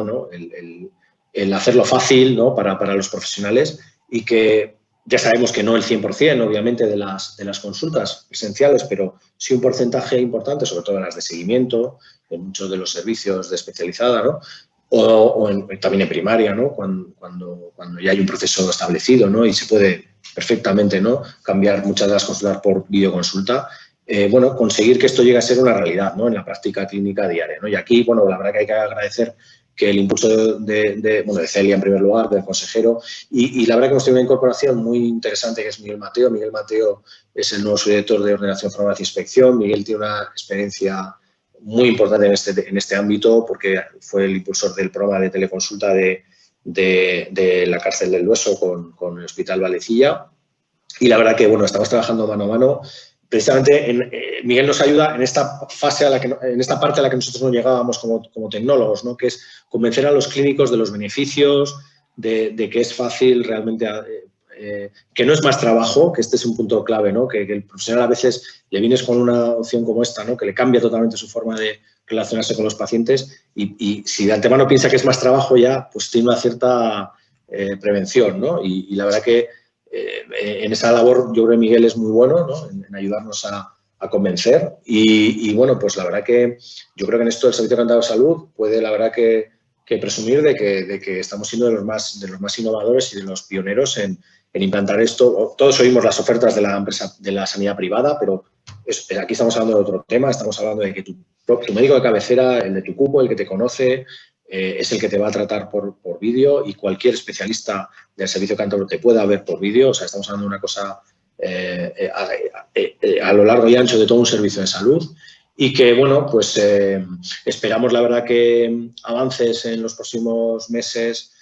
hacerlo fácil, ¿no? para los profesionales y que ya sabemos que no el 100%, obviamente, de las consultas presenciales, pero sí un porcentaje importante, sobre todo en las de seguimiento, en muchos de los servicios de especializada, ¿no? También en primaria, ¿no? Cuando ya hay un proceso establecido, ¿no? Y se puede perfectamente, ¿no? Cambiar muchas de las consultas por videoconsulta. Bueno, conseguir que esto llegue a ser una realidad, ¿no? En la práctica clínica diaria, ¿no? Y aquí, bueno, la verdad que hay que agradecer que el impulso de Celia, en primer lugar, del consejero, y la verdad que hemos tenido una incorporación muy interesante que es Miguel Mateo. Miguel Mateo es el nuevo subdirector de Ordenación, Farmacia y Inspección. Miguel tiene una experiencia muy importante en este ámbito porque fue el impulsor del programa de teleconsulta de la cárcel del Dueso con el Hospital Valdecilla. Y la verdad que, bueno, estamos trabajando mano a mano. Precisamente Miguel nos ayuda en esta fase, en esta parte a la que nosotros no llegábamos como tecnólogos, ¿no? Que es convencer a los clínicos de los beneficios, de que es fácil realmente, que no es más trabajo, que este es un punto clave, ¿no? Que el profesional a veces le vienes con una opción como esta, ¿no? Que le cambia totalmente su forma de relacionarse con los pacientes y si de antemano piensa que es más trabajo ya, pues tiene una cierta prevención, ¿no? Y la verdad que en esa labor yo creo que Miguel es muy bueno, ¿no? en ayudarnos a convencer y bueno, pues la verdad que yo creo que en esto el Servicio Cántabro de Salud puede la verdad que presumir de que estamos siendo de los más innovadores y de los pioneros en implantar esto. Todos oímos las ofertas de la empresa de la sanidad privada, pero aquí estamos hablando de otro tema, estamos hablando de que tu médico de cabecera, el de tu cupo, el que te conoce, es el que te va a tratar por vídeo y cualquier especialista del Servicio Cántabro te pueda ver por vídeo. O sea, estamos hablando de una cosa a lo largo y ancho de todo un servicio de salud y que, bueno, pues esperamos, la verdad, que avances en los próximos meses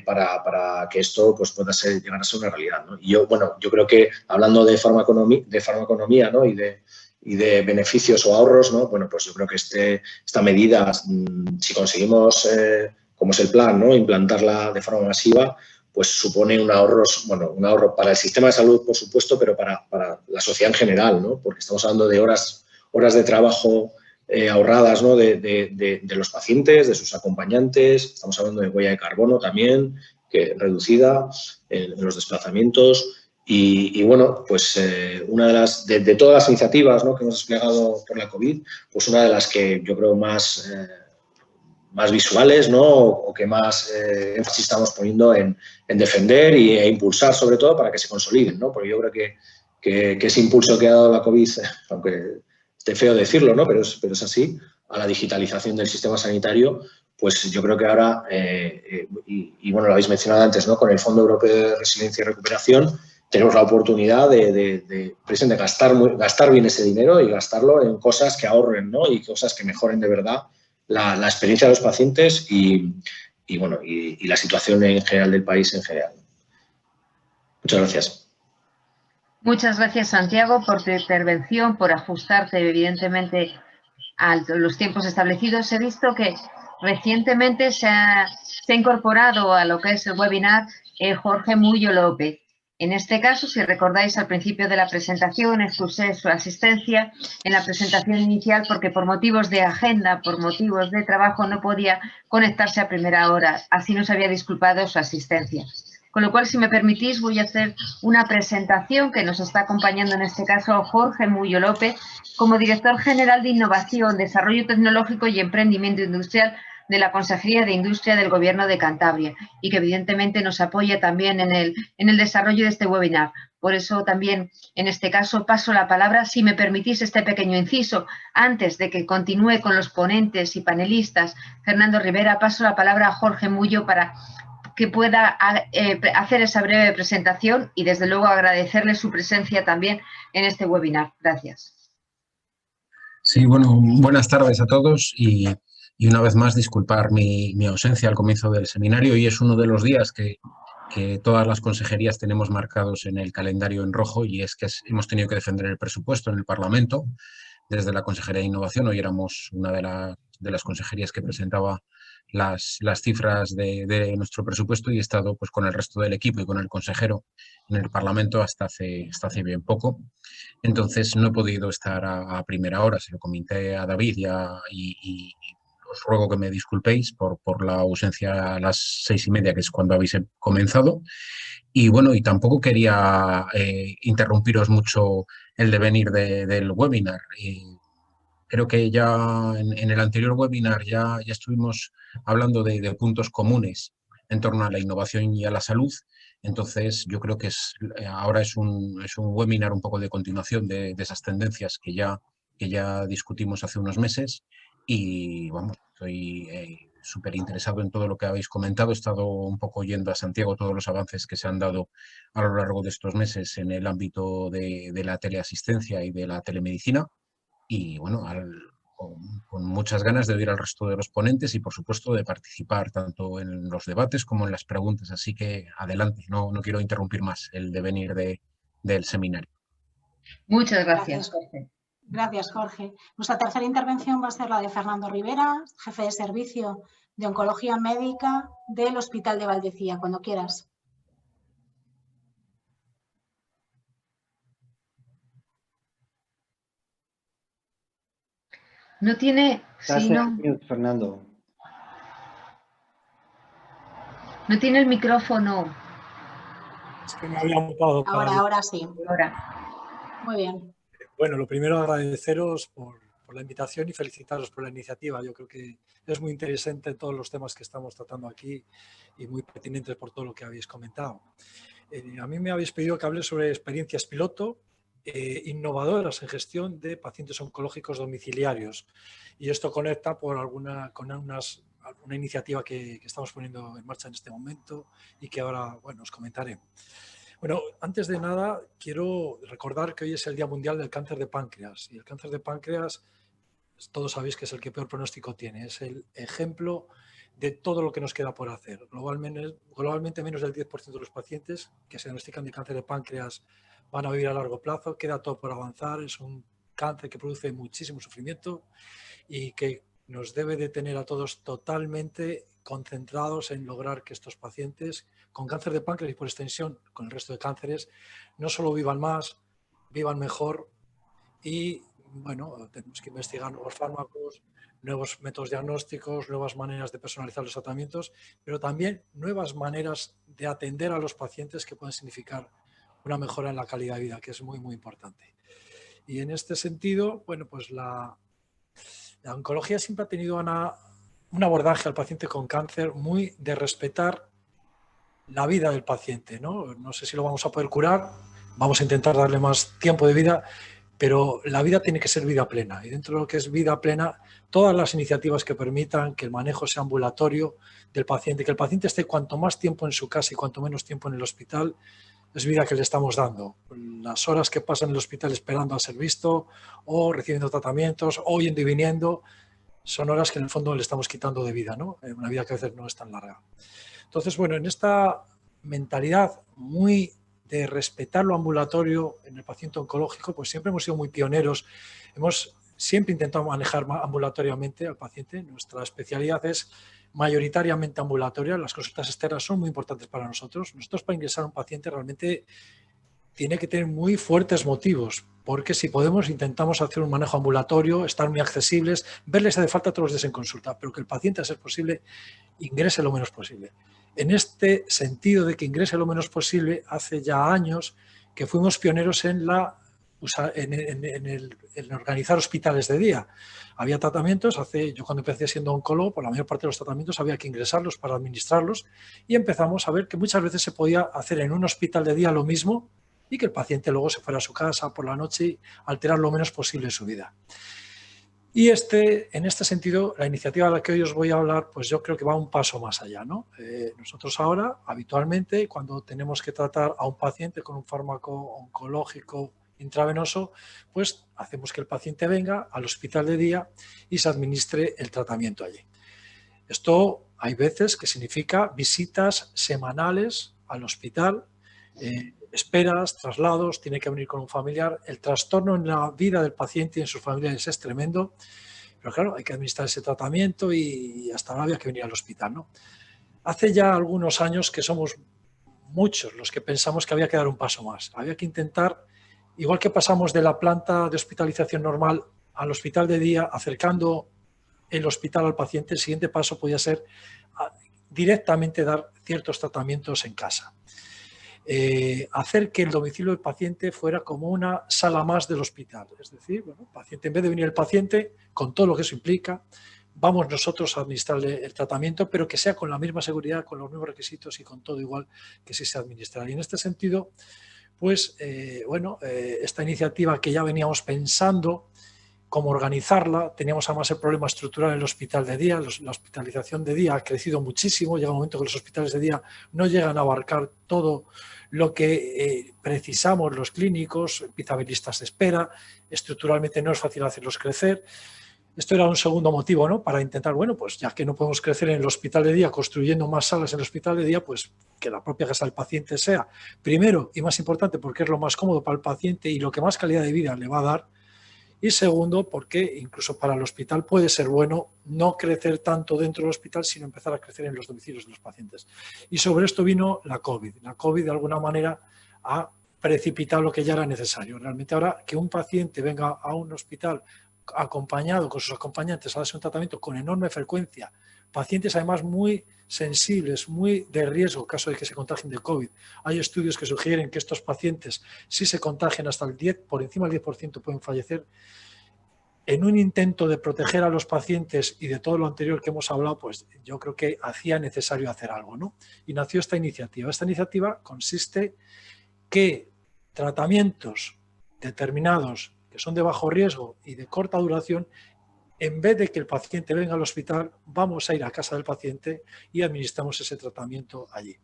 para que esto pues, pueda llegar a ser una realidad, ¿no? Y yo creo que hablando de farmaconomía, ¿no? y de beneficios o ahorros, ¿no? Bueno, pues yo creo que esta medida, si conseguimos, como es el plan, ¿no? Implantarla de forma masiva, pues supone un ahorro para el sistema de salud, por supuesto, pero para la sociedad en general, ¿no? Porque estamos hablando de horas de trabajo ahorradas, ¿no? de los pacientes, de sus acompañantes, estamos hablando de huella de carbono también, que reducida en los desplazamientos. Y bueno, pues una de todas las iniciativas, ¿no? que hemos desplegado por la COVID, pues una de las que yo creo más visuales, ¿no? o que más énfasis estamos poniendo en defender e impulsar, sobre todo, para que se consoliden, ¿no? Porque yo creo que ese impulso que ha dado la COVID, aunque esté feo decirlo, ¿no? pero es así, a la digitalización del sistema sanitario, pues yo creo que ahora, y bueno, lo habéis mencionado antes, ¿no? Con el Fondo Europeo de Resiliencia y Recuperación, tenemos la oportunidad de gastar bien ese dinero y gastarlo en cosas que ahorren, ¿no? Y cosas que mejoren de verdad la experiencia de los pacientes y la situación en general del país en general. Muchas gracias. Muchas gracias, Santiago, por tu intervención, por ajustarte, evidentemente, a los tiempos establecidos. He visto que recientemente se ha incorporado a lo que es el webinar Jorge Mullo López. En este caso, si recordáis, al principio de la presentación excusé su asistencia en la presentación inicial porque por motivos de agenda, por motivos de trabajo, no podía conectarse a primera hora. Así nos había disculpado su asistencia. Con lo cual, si me permitís, voy a hacer una presentación que nos está acompañando en este caso Jorge Mullo López, como Director General de Innovación, Desarrollo Tecnológico y Emprendimiento Industrial de la Consejería de Industria del Gobierno de Cantabria y que evidentemente nos apoya también en el desarrollo de este webinar. Por eso también en este caso paso la palabra, si me permitís este pequeño inciso, antes de que continúe con los ponentes y panelistas, Fernando Rivera, paso la palabra a Jorge Mullo para que pueda hacer esa breve presentación y desde luego agradecerle su presencia también en este webinar. Gracias. Sí, bueno, buenas tardes a todos y una vez más disculpar mi ausencia al comienzo del seminario. Hoy es uno de los días que todas las consejerías tenemos marcados en el calendario en rojo y es que hemos tenido que defender el presupuesto en el Parlamento desde la Consejería de Innovación. Hoy éramos una de las consejerías que presentaba las cifras de nuestro presupuesto y he estado pues con el resto del equipo y con el consejero en el Parlamento hasta hace bien poco. Entonces no he podido estar a primera hora, se lo comenté a David y os ruego que me disculpéis por la ausencia a las 6:30, que es cuando habéis comenzado. Y bueno, y tampoco quería interrumpiros mucho el devenir del webinar. Creo que ya en el anterior webinar ya estuvimos hablando de puntos comunes en torno a la innovación y a la salud. Entonces, yo creo que ahora es un webinar un poco de continuación de esas tendencias que ya discutimos hace unos meses. Y vamos, estoy súper interesado en todo lo que habéis comentado. He estado un poco oyendo a Santiago todos los avances que se han dado a lo largo de estos meses en el ámbito de la teleasistencia y de la telemedicina. Y bueno, con muchas ganas de oír al resto de los ponentes y por supuesto de participar tanto en los debates como en las preguntas. Así que adelante, no quiero interrumpir más el devenir del seminario. Muchas gracias, Jorge. Gracias, Jorge. Nuestra tercera intervención va a ser la de Fernando Rivera, jefe de servicio de Oncología Médica del Hospital de Valdecilla. Cuando quieras. No tiene... Sí, no. Fernando. No tiene el micrófono. Es que me había mutado. Ahora sí. Ahora. Muy bien. Bueno, lo primero agradeceros por la invitación y felicitaros por la iniciativa. Yo creo que es muy interesante todos los temas que estamos tratando aquí y muy pertinentes por todo lo que habéis comentado. A mí me habéis pedido que hable sobre experiencias piloto innovadoras en gestión de pacientes oncológicos domiciliarios. Y esto conecta con alguna iniciativa que estamos poniendo en marcha en este momento y que ahora, bueno, os comentaré. Bueno, antes de nada, quiero recordar que hoy es el Día Mundial del Cáncer de Páncreas. Y el cáncer de páncreas, todos sabéis que es el que peor pronóstico tiene. Es el ejemplo de todo lo que nos queda por hacer. Globalmente menos del 10% de los pacientes que se diagnostican de cáncer de páncreas van a vivir a largo plazo. Queda todo por avanzar. Es un cáncer que produce muchísimo sufrimiento y que nos debe de tener a todos totalmente concentrados en lograr que estos pacientes con cáncer de páncreas y por extensión con el resto de cánceres, no solo vivan más, vivan mejor y, bueno, tenemos que investigar nuevos fármacos, nuevos métodos diagnósticos, nuevas maneras de personalizar los tratamientos, pero también nuevas maneras de atender a los pacientes que pueden significar una mejora en la calidad de vida, que es muy, muy importante. Y en este sentido, bueno, pues la oncología siempre ha tenido un abordaje al paciente con cáncer muy de respetar la vida del paciente, ¿no? No sé si lo vamos a poder curar, vamos a intentar darle más tiempo de vida, pero la vida tiene que ser vida plena. Y dentro de lo que es vida plena, todas las iniciativas que permitan que el manejo sea ambulatorio del paciente, que el paciente esté cuanto más tiempo en su casa y cuanto menos tiempo en el hospital, es vida que le estamos dando. Las horas que pasan en el hospital esperando a ser visto o recibiendo tratamientos o yendo y viniendo son horas que en el fondo le estamos quitando de vida, ¿no? Una vida que a veces no es tan larga. Entonces, bueno, en esta mentalidad muy de respetar lo ambulatorio en el paciente oncológico, pues siempre hemos sido muy pioneros. Hemos siempre intentado manejar ambulatoriamente al paciente. Nuestra especialidad es mayoritariamente ambulatoria. Las consultas externas son muy importantes para nosotros. Nosotros, para ingresar a un paciente, realmente tiene que tener muy fuertes motivos, porque si podemos intentamos hacer un manejo ambulatorio, estar muy accesibles, verles si hace falta todos los días en consulta, pero que el paciente, a ser posible, ingrese lo menos posible. En este sentido de que ingrese lo menos posible, hace ya años que fuimos pioneros en organizar hospitales de día. Había tratamientos, yo cuando empecé siendo oncólogo, por la mayor parte de los tratamientos había que ingresarlos para administrarlos y empezamos a ver que muchas veces se podía hacer en un hospital de día lo mismo y que el paciente luego se fuera a su casa por la noche y alterar lo menos posible su vida. Y en este sentido, la iniciativa de la que hoy os voy a hablar, pues yo creo que va un paso más allá, ¿no? Nosotros ahora, habitualmente, cuando tenemos que tratar a un paciente con un fármaco oncológico intravenoso, pues hacemos que el paciente venga al hospital de día y se administre el tratamiento allí. Esto hay veces que significa visitas semanales al hospital, esperas, traslados, tiene que venir con un familiar. El trastorno en la vida del paciente y en sus familiares es tremendo, pero claro, hay que administrar ese tratamiento y hasta ahora había que venir al hospital, ¿no? Hace ya algunos años que somos muchos los que pensamos que había que dar un paso más. Había que intentar, igual que pasamos de la planta de hospitalización normal al hospital de día, acercando el hospital al paciente, el siguiente paso podía ser directamente dar ciertos tratamientos en casa. Hacer que el domicilio del paciente fuera como una sala más del hospital. Es decir, bueno, el paciente, en vez de venir el paciente, con todo lo que eso implica, vamos nosotros a administrarle el tratamiento, pero que sea con la misma seguridad, con los mismos requisitos y con todo igual que si se administra. Y en este sentido, pues, esta iniciativa que ya veníamos pensando, cómo organizarla, teníamos además el problema estructural en el hospital de día, la hospitalización de día ha crecido muchísimo, llega un momento que los hospitales de día no llegan a abarcar todo lo que precisamos los clínicos, empieza a haber listas de espera, estructuralmente no es fácil hacerlos crecer. Esto era un segundo motivo, ¿no? Para intentar, bueno, pues ya que no podemos crecer en el hospital de día construyendo más salas en el hospital de día, pues que la propia casa del paciente sea, primero y más importante, porque es lo más cómodo para el paciente y lo que más calidad de vida le va a dar. Y segundo, porque incluso para el hospital puede ser bueno no crecer tanto dentro del hospital, sino empezar a crecer en los domicilios de los pacientes. Y sobre esto vino la COVID. La COVID, de alguna manera, ha precipitado lo que ya era necesario. Realmente ahora que un paciente venga a un hospital acompañado con sus acompañantes a darse un tratamiento con enorme frecuencia, pacientes además muy sensibles, muy de riesgo en caso de que se contagien de COVID. Hay estudios que sugieren que estos pacientes, si se contagian hasta el 10, por encima del 10% pueden fallecer. En un intento de proteger a los pacientes y de todo lo anterior que hemos hablado, pues yo creo que hacía necesario hacer algo, ¿no? Y nació esta iniciativa. Esta iniciativa consiste que tratamientos determinados que son de bajo riesgo y de corta duración, en vez de que el paciente venga al hospital, vamos a ir a casa del paciente y administramos ese tratamiento allí.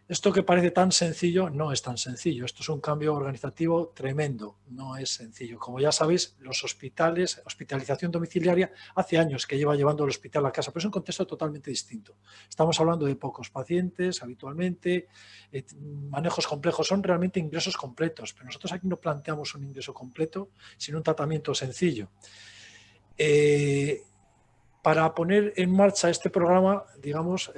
Esto que parece tan sencillo, no es tan sencillo. Esto es un cambio organizativo tremendo, no es sencillo. Como ya sabéis, los hospitales, hospitalización domiciliaria, hace años que lleva llevando el hospital a casa, pero es un contexto totalmente distinto. Estamos hablando de pocos pacientes habitualmente, manejos complejos, son realmente ingresos completos, pero nosotros aquí no planteamos un ingreso completo, sino un tratamiento sencillo. Para poner en marcha este programa, digamos,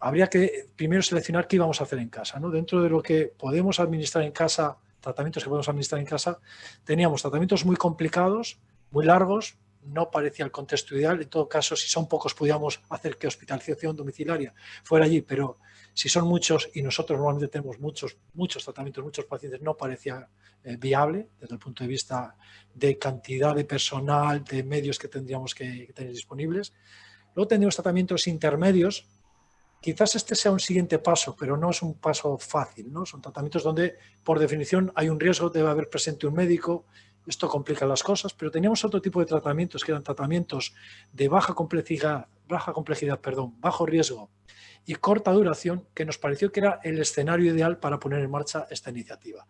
habría que primero seleccionar qué íbamos a hacer en casa, ¿no? Dentro de lo que podemos administrar en casa, tratamientos que podemos administrar en casa, teníamos tratamientos muy complicados, muy largos, no parecía el contexto ideal. En todo caso, si son pocos, podíamos hacer que hospitalización domiciliaria fuera allí, pero si son muchos, y nosotros normalmente tenemos muchos tratamientos, muchos pacientes, no parecía viable desde el punto de vista de cantidad de personal, de medios que tendríamos que tener disponibles. Luego tendríamos tratamientos intermedios. Quizás este sea un siguiente paso, pero no es un paso fácil, ¿no? Son tratamientos donde, por definición, hay un riesgo, debe haber presente un médico. Esto complica las cosas, pero teníamos otro tipo de tratamientos que eran tratamientos de baja complejidad, bajo riesgo y corta duración, que nos pareció que era el escenario ideal para poner en marcha esta iniciativa.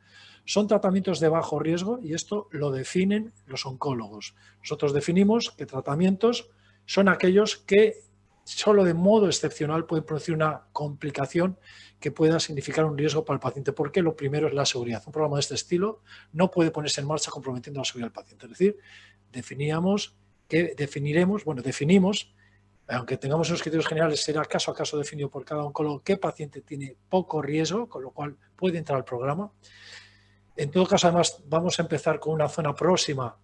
Son tratamientos de bajo riesgo y esto lo definen los oncólogos. Nosotros definimos que tratamientos son aquellos que solo de modo excepcional pueden producir una complicación que pueda significar un riesgo para el paciente, porque lo primero es la seguridad. Un programa de este estilo no puede ponerse en marcha comprometiendo la seguridad del paciente. Es decir, definimos, aunque tengamos unos criterios generales, será caso a caso definido por cada oncólogo qué paciente tiene poco riesgo, con lo cual puede entrar al programa. En todo caso, además, vamos a empezar con una zona próxima,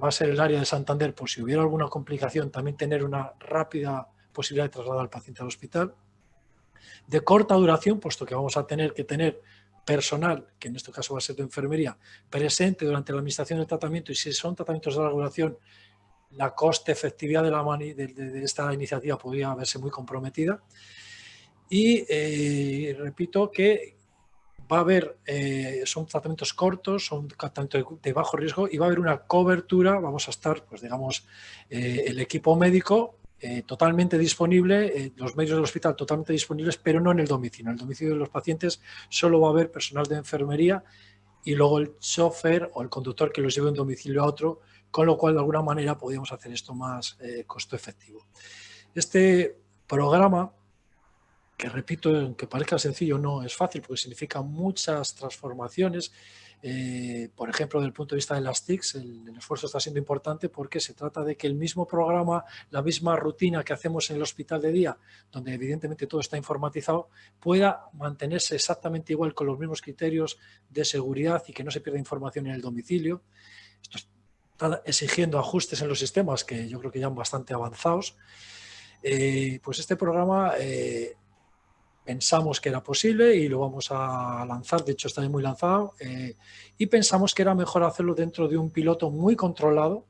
va a ser el área de Santander, por si hubiera alguna complicación, también tener una rápida posibilidad de trasladar al paciente al hospital. De corta duración, puesto que vamos a tener que tener personal, que en este caso va a ser de enfermería, presente durante la administración del tratamiento, y si son tratamientos de larga duración, la coste-efectividad de esta iniciativa podría verse muy comprometida. Y repito que va a haber, son tratamientos cortos, son tratamientos de bajo riesgo y va a haber una cobertura, vamos a estar, pues digamos, el equipo médico totalmente disponible, los medios del hospital totalmente disponibles, pero no en el domicilio. En el domicilio de los pacientes solo va a haber personal de enfermería y luego el chofer o el conductor que los lleve de un domicilio a otro, con lo cual de alguna manera podríamos hacer esto más costo efectivo. Este programa, que repito, aunque parezca sencillo, no es fácil porque significa muchas transformaciones. Por ejemplo, desde el punto de vista de las TICs, el esfuerzo está siendo importante porque se trata de que el mismo programa, la misma rutina que hacemos en el hospital de día, donde evidentemente todo está informatizado, pueda mantenerse exactamente igual con los mismos criterios de seguridad y que no se pierda información en el domicilio. Esto está exigiendo ajustes en los sistemas que yo creo que ya son bastante avanzados. Pues este programa pensamos que era posible y lo vamos a lanzar, de hecho está muy lanzado, y pensamos que era mejor hacerlo dentro de un piloto muy controlado,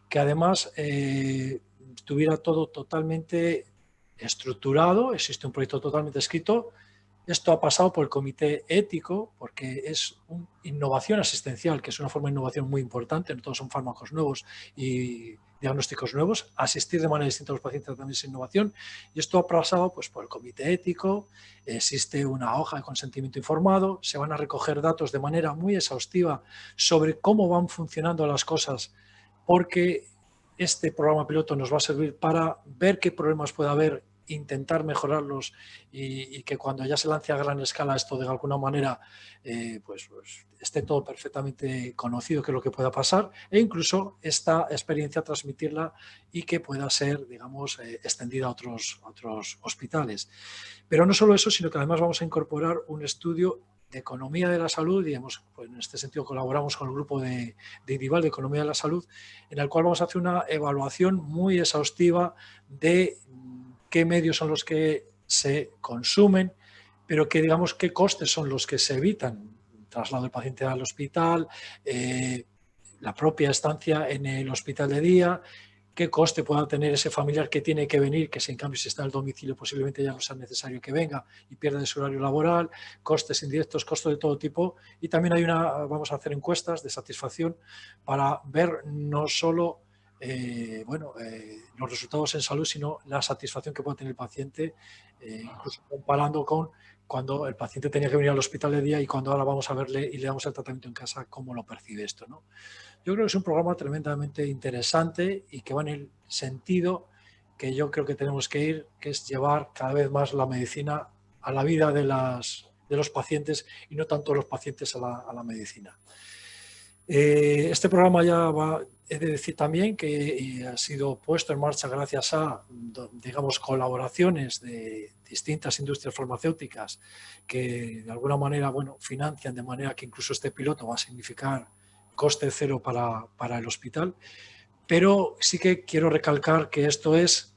que además estuviera todo totalmente estructurado, existe un proyecto totalmente escrito. Esto ha pasado por el comité ético porque es una innovación asistencial, que es una forma de innovación muy importante, no todos son fármacos nuevos y diagnósticos nuevos. Asistir de manera distinta a los pacientes también es innovación y esto ha pasado pues, por el comité ético, existe una hoja de consentimiento informado, se van a recoger datos de manera muy exhaustiva sobre cómo van funcionando las cosas, porque este programa piloto nos va a servir para ver qué problemas puede haber, intentar mejorarlos y que cuando ya se lance a gran escala esto de alguna manera pues esté todo perfectamente conocido qué es lo que pueda pasar e incluso esta experiencia transmitirla y que pueda ser, digamos, extendida a otros hospitales. Pero no solo eso, sino que además vamos a incorporar un estudio de economía de la salud y pues en este sentido colaboramos con el grupo de IDIVAL de economía de la salud, en el cual vamos a hacer una evaluación muy exhaustiva de qué medios son los que se consumen, pero que digamos qué costes son los que se evitan. Traslado del paciente al hospital, la propia estancia en el hospital de día, qué coste pueda tener ese familiar que tiene que venir, que si en cambio si está en el domicilio posiblemente ya no sea necesario que venga y pierda su horario laboral, costes indirectos, costos de todo tipo. Y también vamos a hacer encuestas de satisfacción para ver no solo los resultados en salud, sino la satisfacción que puede tener el paciente, incluso comparando con cuando el paciente tenía que venir al hospital de día y cuando ahora vamos a verle y le damos el tratamiento en casa, cómo lo percibe esto, ¿no? Yo creo que es un programa tremendamente interesante y que va en el sentido que yo creo que tenemos que ir, que es llevar cada vez más la medicina a la vida de los pacientes y no tanto los pacientes a la medicina. Este programa ya he de decir también que ha sido puesto en marcha gracias a, digamos, colaboraciones de distintas industrias farmacéuticas que de alguna manera, bueno, financian de manera que incluso este piloto va a significar coste cero para el hospital. Pero sí que quiero recalcar que esto es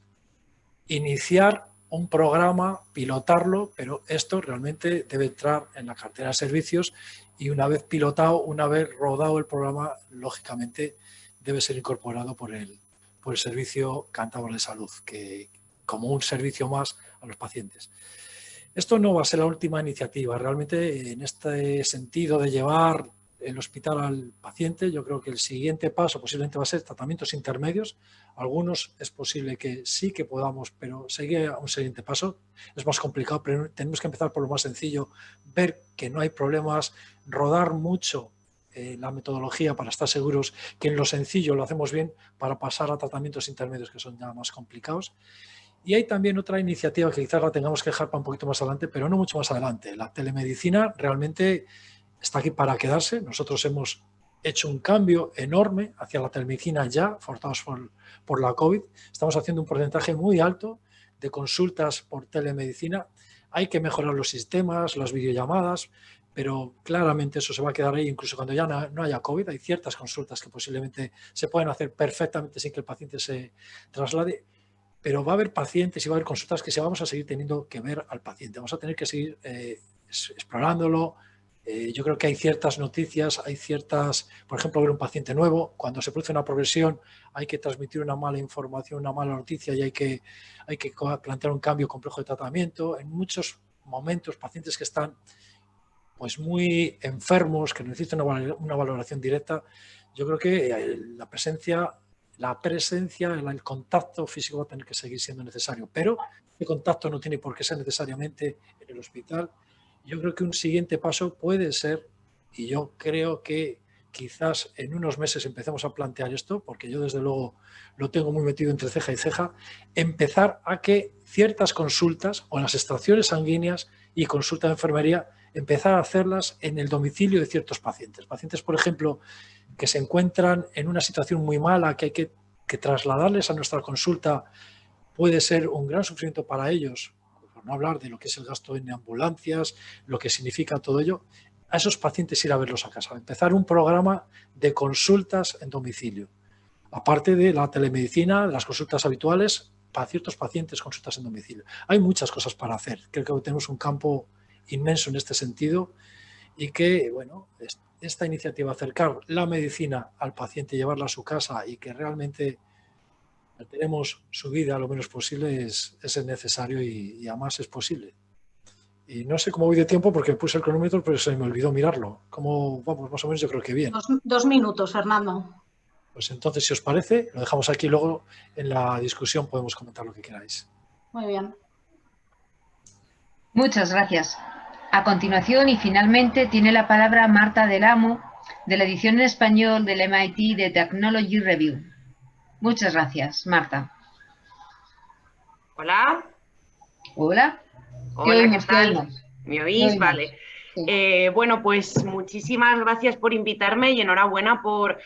iniciar un programa, pilotarlo, pero esto realmente debe entrar en la cartera de servicios y una vez pilotado, una vez rodado el programa, lógicamente debe ser incorporado por el Servicio Cántabro de Salud, que como un servicio más a los pacientes. Esto no va a ser la última iniciativa. Realmente, en este sentido de llevar el hospital al paciente, yo creo que el siguiente paso posiblemente va a ser tratamientos intermedios. Algunos es posible que sí que podamos, pero seguir a un siguiente paso es más complicado, pero tenemos que empezar por lo más sencillo, ver que no hay problemas, rodar mucho la metodología para estar seguros que en lo sencillo lo hacemos bien para pasar a tratamientos intermedios que son ya más complicados. Y hay también otra iniciativa que quizás la tengamos que dejar para un poquito más adelante, pero no mucho más adelante. La telemedicina realmente está aquí para quedarse. Nosotros hemos hecho un cambio enorme hacia la telemedicina ya, forzados por la COVID. Estamos haciendo un porcentaje muy alto de consultas por telemedicina. Hay que mejorar los sistemas, las videollamadas, pero claramente eso se va a quedar ahí incluso cuando ya no haya COVID. Hay ciertas consultas que posiblemente se pueden hacer perfectamente sin que el paciente se traslade, pero va a haber pacientes y va a haber consultas que vamos a seguir teniendo que ver al paciente. Vamos a tener que seguir explorándolo. Yo creo que hay ciertas noticias, hay ciertas, por ejemplo, ver un paciente nuevo, cuando se produce una progresión hay que transmitir una mala información, una mala noticia y hay que plantear un cambio complejo de tratamiento. En muchos momentos, pacientes que están pues muy enfermos, que necesitan una valoración directa, yo creo que la presencia, el contacto físico va a tener que seguir siendo necesario, pero el contacto no tiene por qué ser necesariamente en el hospital. Yo creo que un siguiente paso puede ser, y yo creo que quizás en unos meses empecemos a plantear esto, porque yo desde luego lo tengo muy metido entre ceja y ceja, empezar a que ciertas consultas o las extracciones sanguíneas y consulta de enfermería, empezar a hacerlas en el domicilio de ciertos pacientes. Pacientes, por ejemplo, que se encuentran en una situación muy mala, que hay que trasladarles a nuestra consulta, puede ser un gran sufrimiento para ellos, por no hablar de lo que es el gasto en ambulancias, lo que significa todo ello, a esos pacientes ir a verlos a casa. Empezar un programa de consultas en domicilio. Aparte de la telemedicina, las consultas habituales, para ciertos pacientes, consultas en domicilio. Hay muchas cosas para hacer. Creo que tenemos un campo inmenso en este sentido y que, bueno, esta iniciativa, acercar la medicina al paciente, llevarla a su casa y que realmente tenemos su vida lo menos posible es necesario y además es posible. Y no sé cómo voy de tiempo porque puse el cronómetro, pero se me olvidó mirarlo. ¿Cómo vamos? Más o menos yo creo que bien. 2 minutos, Fernando. Pues entonces, si os parece, lo dejamos aquí y luego en la discusión podemos comentar lo que queráis. Muy bien. Muchas gracias. A continuación y finalmente tiene la palabra Marta del Amo, de la edición en español del MIT de Technology Review. Muchas gracias, Marta. Hola. Hola. Hola, ¿qué tal? ¿Me oís? Vale. Sí. Bueno, pues muchísimas gracias por invitarme y enhorabuena por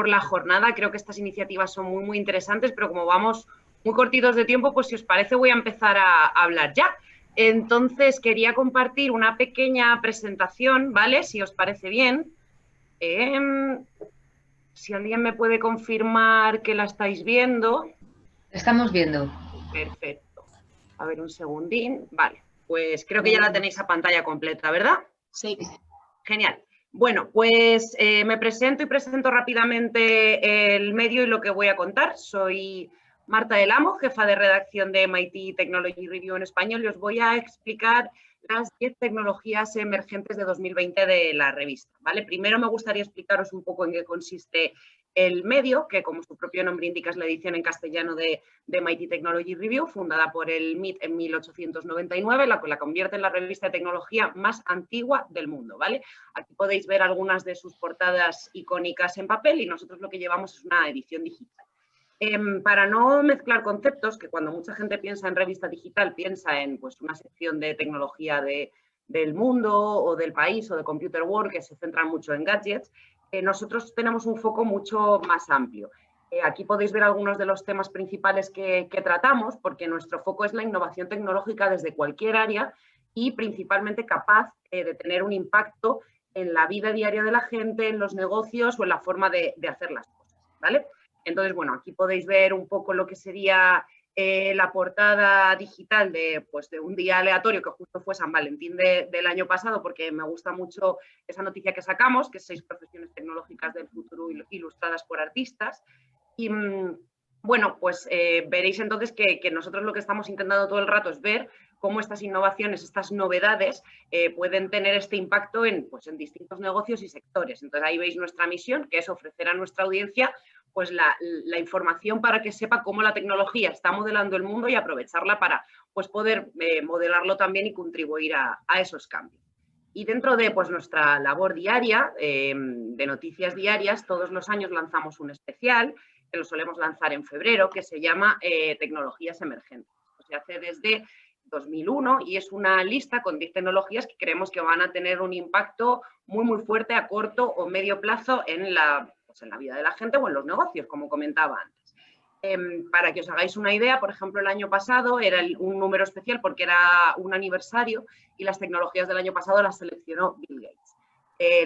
la jornada. Creo que estas iniciativas son muy, muy interesantes, pero como vamos muy cortitos de tiempo, pues si os parece voy a empezar a hablar ya. Entonces, quería compartir una pequeña presentación, ¿vale? Si os parece bien. Si alguien me puede confirmar que la estáis viendo. Estamos viendo. Perfecto. A ver, un segundín. Vale, pues creo que ya la tenéis a pantalla completa, ¿verdad? Sí. Genial. Bueno, pues me presento y presento rápidamente el medio y lo que voy a contar. Soy Marta del Amo, jefa de redacción de MIT Technology Review en español, y os voy a explicar las 10 tecnologías emergentes de 2020 de la revista, ¿vale? Primero me gustaría explicaros un poco en qué consiste el medio, que como su propio nombre indica es la edición en castellano de MIT Technology Review, fundada por el MIT en 1899, la que la convierte en la revista de tecnología más antigua del mundo, ¿vale? Aquí podéis ver algunas de sus portadas icónicas en papel y nosotros lo que llevamos es una edición digital. Para no mezclar conceptos, que cuando mucha gente piensa en revista digital piensa en pues, una sección de tecnología del mundo o del país o de Computer World que se centra mucho en gadgets, nosotros tenemos un foco mucho más amplio. Aquí podéis ver algunos de los temas principales que tratamos, porque nuestro foco es la innovación tecnológica desde cualquier área y principalmente capaz de tener un impacto en la vida diaria de la gente, en los negocios o en la forma de hacer las cosas, ¿vale? Entonces, bueno, aquí podéis ver un poco lo que sería la portada digital de un día aleatorio que justo fue San Valentín del año pasado, porque me gusta mucho esa noticia que sacamos, que es 6 profesiones tecnológicas del futuro ilustradas por artistas. Y bueno, pues veréis entonces que nosotros lo que estamos intentando todo el rato es ver cómo estas innovaciones, estas novedades pueden tener este impacto en distintos negocios y sectores. Entonces ahí veis nuestra misión, que es ofrecer a nuestra audiencia pues la información para que sepa cómo la tecnología está modelando el mundo y aprovecharla para poder modelarlo también y contribuir a esos cambios. Y dentro de nuestra labor diaria, de noticias diarias, todos los años lanzamos un especial, que lo solemos lanzar en febrero, que se llama Tecnologías Emergentes. Se hace desde 2001 y es una lista con 10 tecnologías que creemos que van a tener un impacto muy fuerte a corto o medio plazo en la vida de la gente o en los negocios, como comentaba antes. Para que os hagáis una idea, por ejemplo, el año pasado era un número especial porque era un aniversario y las tecnologías del año pasado las seleccionó Bill Gates.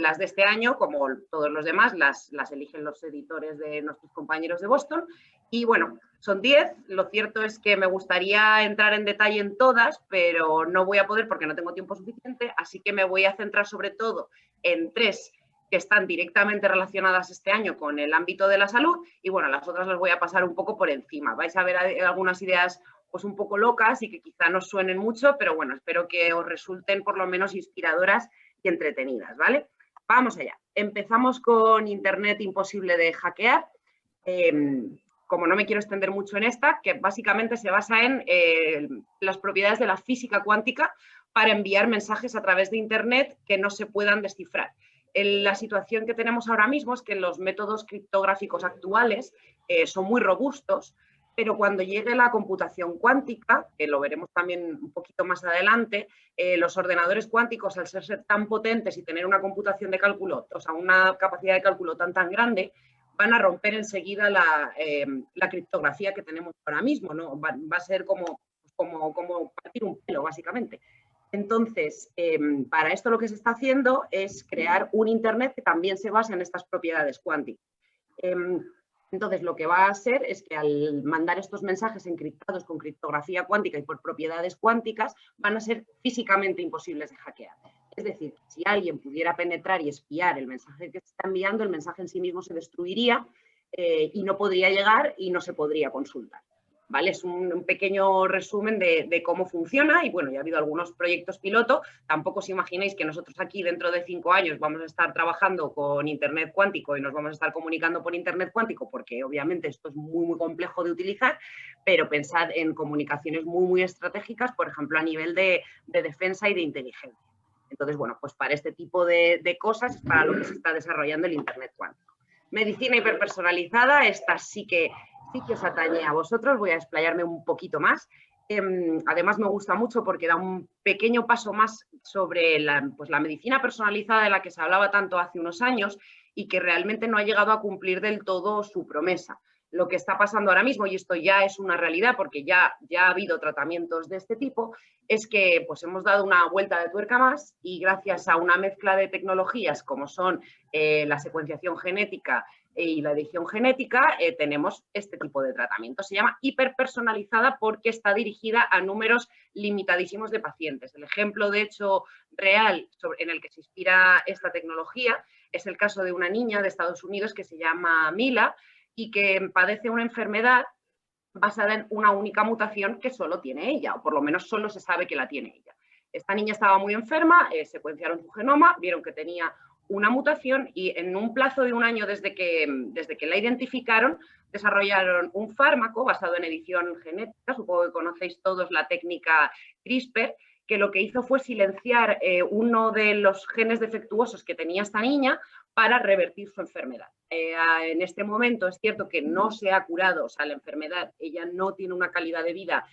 Las de este año, como todos los demás, las eligen los editores de nuestros compañeros de Boston. Y bueno, son 10. Lo cierto es que me gustaría entrar en detalle en todas, pero no voy a poder porque no tengo tiempo suficiente, así que me voy a centrar sobre todo en 3 que están directamente relacionadas este año con el ámbito de la salud y bueno, las otras las voy a pasar un poco por encima. Vais a ver algunas ideas un poco locas y que quizá no suenen mucho, pero bueno, espero que os resulten por lo menos inspiradoras y entretenidas, ¿vale? Vamos allá. Empezamos con Internet imposible de hackear. Como no me quiero extender mucho en esta, que básicamente se basa en las propiedades de la física cuántica para enviar mensajes a través de Internet que no se puedan descifrar. La situación que tenemos ahora mismo es que los métodos criptográficos actuales son muy robustos, pero cuando llegue la computación cuántica, que lo veremos también un poquito más adelante, los ordenadores cuánticos, al ser tan potentes y tener una computación de cálculo, o sea, una capacidad de cálculo tan grande, van a romper enseguida la criptografía que tenemos ahora mismo, ¿no? Va a ser como partir un pelo, básicamente. Entonces, para esto lo que se está haciendo es crear un Internet que también se basa en estas propiedades cuánticas. Entonces, lo que va a hacer es que al mandar estos mensajes encriptados con criptografía cuántica y por propiedades cuánticas, van a ser físicamente imposibles de hackear. Es decir, si alguien pudiera penetrar y espiar el mensaje que se está enviando, el mensaje en sí mismo se destruiría y no podría llegar y no se podría consultar. ¿Vale? Es un pequeño resumen de cómo funciona y bueno, ya ha habido algunos proyectos piloto. Tampoco os imaginéis que nosotros aquí dentro de 5 años vamos a estar trabajando con Internet cuántico y nos vamos a estar comunicando por Internet cuántico porque obviamente esto es muy complejo de utilizar, pero pensad en comunicaciones muy estratégicas, por ejemplo, a nivel de defensa y de inteligencia. Entonces, bueno, pues para este tipo de cosas es para lo que se está desarrollando el Internet cuántico. Medicina hiperpersonalizada, esta sí que os atañe a vosotros, voy a explayarme un poquito más. Además me gusta mucho porque da un pequeño paso más sobre la medicina personalizada de la que se hablaba tanto hace unos años y que realmente no ha llegado a cumplir del todo su promesa. Lo que está pasando ahora mismo, y esto ya es una realidad porque ya ha habido tratamientos de este tipo, es que hemos dado una vuelta de tuerca más y gracias a una mezcla de tecnologías como son la secuenciación genética y la edición genética, tenemos este tipo de tratamiento. Se llama hiperpersonalizada porque está dirigida a números limitadísimos de pacientes. El ejemplo, de hecho, real en el que se inspira esta tecnología es el caso de una niña de Estados Unidos que se llama Mila y que padece una enfermedad basada en una única mutación que solo tiene ella, o por lo menos solo se sabe que la tiene ella. Esta niña estaba muy enferma, secuenciaron su genoma, vieron que tenía una mutación y en un plazo de 1 año desde que la identificaron, desarrollaron un fármaco basado en edición genética, supongo que conocéis todos la técnica CRISPR, que lo que hizo fue silenciar uno de los genes defectuosos que tenía esta niña para revertir su enfermedad. En este momento es cierto que no se ha curado, o sea, la enfermedad, ella no tiene una calidad de vida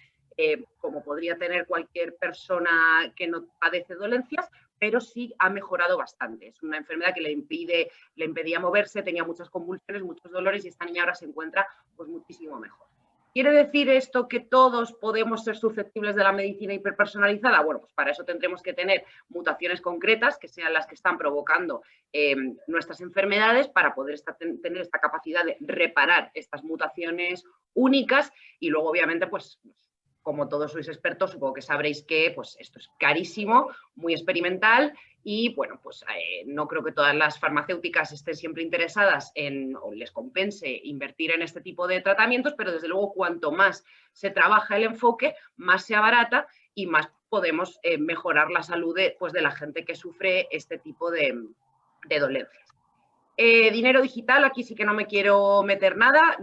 como podría tener cualquier persona que no padece dolencias, pero sí ha mejorado bastante. Es una enfermedad que le impedía moverse, tenía muchas convulsiones, muchos dolores y esta niña ahora se encuentra pues muchísimo mejor. ¿Quiere decir esto que todos podemos ser susceptibles de la medicina hiperpersonalizada? Bueno, pues para eso tendremos que tener mutaciones concretas que sean las que están provocando nuestras enfermedades para poder tener esta capacidad de reparar estas mutaciones únicas y luego obviamente pues como todos sois expertos, supongo que sabréis que pues, esto es carísimo, muy experimental y bueno, pues no creo que todas las farmacéuticas estén siempre interesadas en o les compense invertir en este tipo de tratamientos, pero desde luego cuanto más se trabaja el enfoque, más se abarata y más podemos mejorar la salud de la gente que sufre este tipo de dolencias. Dinero digital, aquí sí que no me quiero meter nada.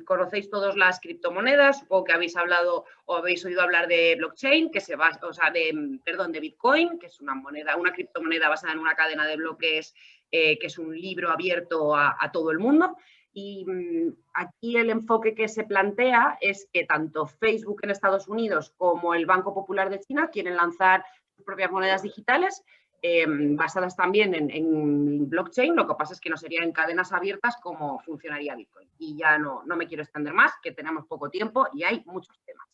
Conocéis todos las criptomonedas, supongo que habéis hablado o habéis oído hablar de blockchain, que se basa, de Bitcoin, que es una criptomoneda basada en una cadena de bloques, que es un libro abierto a todo el mundo. Y aquí el enfoque que se plantea es que tanto Facebook en Estados Unidos como el Banco Popular de China quieren lanzar sus propias monedas digitales, basadas también en blockchain. Lo que pasa es que no serían en cadenas abiertas como funcionaría Bitcoin. Y ya no me quiero extender más, que tenemos poco tiempo y hay muchos temas.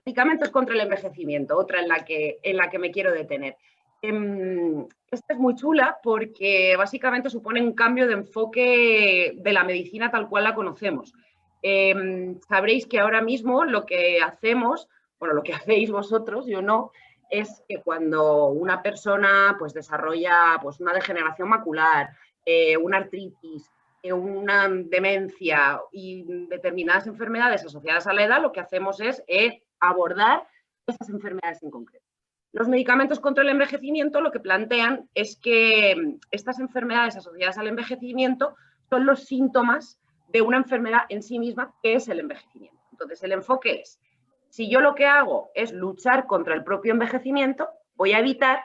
Medicamentos contra el envejecimiento, otra en la que me quiero detener. Esta es muy chula porque básicamente supone un cambio de enfoque de la medicina tal cual la conocemos. Sabréis que ahora mismo lo que hacemos, bueno, lo que hacéis vosotros, yo no, es que cuando una persona pues, desarrolla pues, una degeneración macular, una artritis, una demencia y determinadas enfermedades asociadas a la edad, lo que hacemos es abordar esas enfermedades en concreto. Los medicamentos contra el envejecimiento lo que plantean es que estas enfermedades asociadas al envejecimiento son los síntomas de una enfermedad en sí misma, que es el envejecimiento. Entonces, el enfoque es, si yo lo que hago es luchar contra el propio envejecimiento, voy a evitar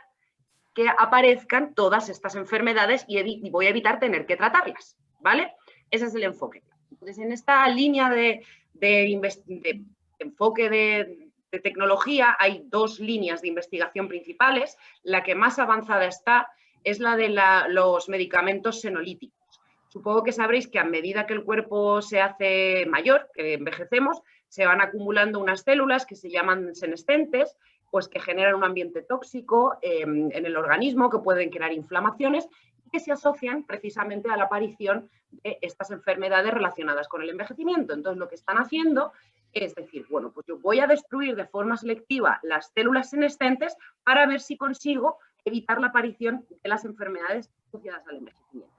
que aparezcan todas estas enfermedades y voy a evitar tener que tratarlas, ¿vale? Ese es el enfoque. Entonces, en esta línea de enfoque de tecnología hay dos líneas de investigación principales. La que más avanzada está es la de los medicamentos senolíticos. Supongo que sabréis que a medida que el cuerpo se hace mayor, que envejecemos, se van acumulando unas células que se llaman senescentes, pues que generan un ambiente tóxico en el organismo, que pueden crear inflamaciones y que se asocian precisamente a la aparición de estas enfermedades relacionadas con el envejecimiento. Entonces, lo que están haciendo es decir, bueno, pues yo voy a destruir de forma selectiva las células senescentes para ver si consigo evitar la aparición de las enfermedades asociadas al envejecimiento.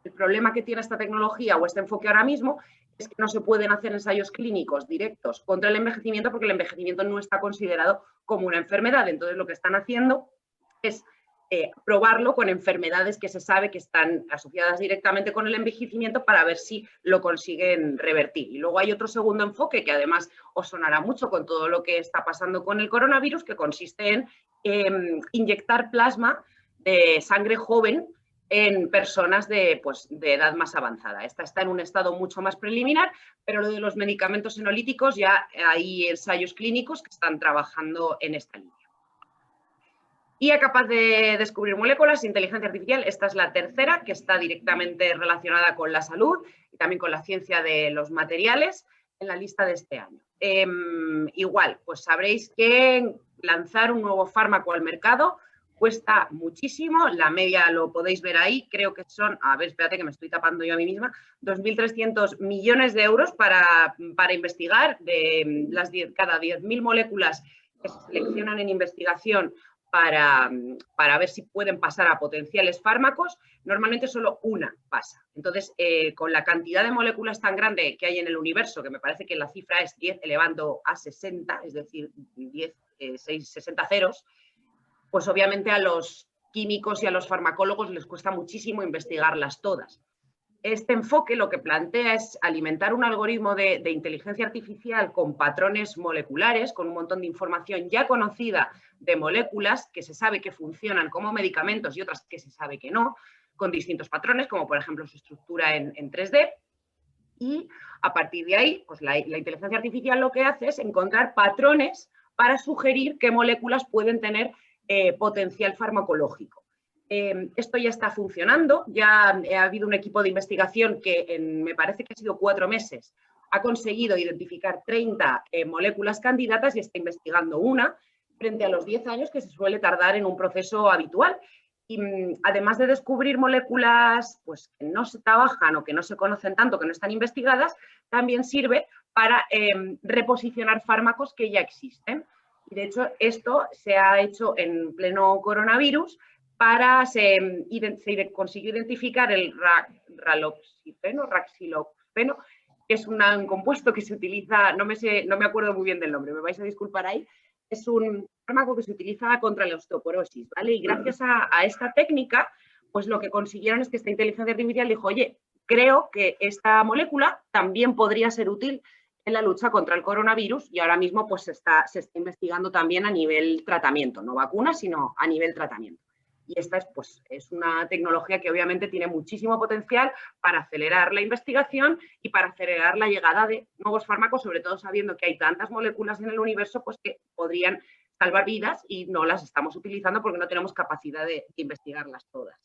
El problema que tiene esta tecnología o este enfoque ahora mismo es que no se pueden hacer ensayos clínicos directos contra el envejecimiento porque el envejecimiento no está considerado como una enfermedad. Entonces, lo que están haciendo es probarlo con enfermedades que se sabe que están asociadas directamente con el envejecimiento para ver si lo consiguen revertir. Y luego hay otro segundo enfoque que además os sonará mucho con todo lo que está pasando con el coronavirus, que consiste en inyectar plasma de sangre joven en personas de edad más avanzada. Esta está en un estado mucho más preliminar, pero lo de los medicamentos senolíticos ya hay ensayos clínicos que están trabajando en esta línea. Y es capaz de descubrir moléculas, inteligencia artificial, esta es la tercera, que está directamente relacionada con la salud y también con la ciencia de los materiales en la lista de este año. Igual, pues sabréis que lanzar un nuevo fármaco al mercado cuesta muchísimo, la media lo podéis ver ahí, creo que son, a ver, espérate que me estoy tapando yo a mí misma, 2.300 millones de euros para investigar de cada 10.000 moléculas que se seleccionan en investigación para ver si pueden pasar a potenciales fármacos, normalmente solo una pasa. Entonces, con la cantidad de moléculas tan grande que hay en el universo, que me parece que la cifra es 10 elevado a 60, es decir, 60 ceros, pues obviamente a los químicos y a los farmacólogos les cuesta muchísimo investigarlas todas. Este enfoque lo que plantea es alimentar un algoritmo de inteligencia artificial con patrones moleculares, con un montón de información ya conocida de moléculas que se sabe que funcionan como medicamentos y otras que se sabe que no, con distintos patrones, como por ejemplo su estructura en 3D. Y a partir de ahí, pues la inteligencia artificial lo que hace es encontrar patrones para sugerir qué moléculas pueden tener potencial farmacológico. esto ya está funcionando, ya ha habido un equipo de investigación que me parece que ha sido 4 meses, ha conseguido identificar 30 moléculas candidatas y está investigando una frente a los 10 años que se suele tardar en un proceso habitual. Y además de descubrir moléculas pues, que no se trabajan o que no se conocen tanto, que no están investigadas, también sirve para reposicionar fármacos que ya existen. Y de hecho, esto se ha hecho en pleno coronavirus se consiguió identificar el raxilopeno, que es un compuesto que se utiliza, no me acuerdo muy bien del nombre, me vais a disculpar ahí, es un fármaco que se utiliza contra la osteoporosis, ¿vale? Y gracias a esta técnica, pues lo que consiguieron es que esta inteligencia artificial dijo, oye, creo que esta molécula también podría ser útil en la lucha contra el coronavirus y ahora mismo pues se está investigando también a nivel tratamiento, no vacuna, sino a nivel tratamiento. Y esta es una tecnología que obviamente tiene muchísimo potencial para acelerar la investigación y para acelerar la llegada de nuevos fármacos, sobre todo sabiendo que hay tantas moléculas en el universo pues que podrían salvar vidas y no las estamos utilizando porque no tenemos capacidad de investigarlas todas.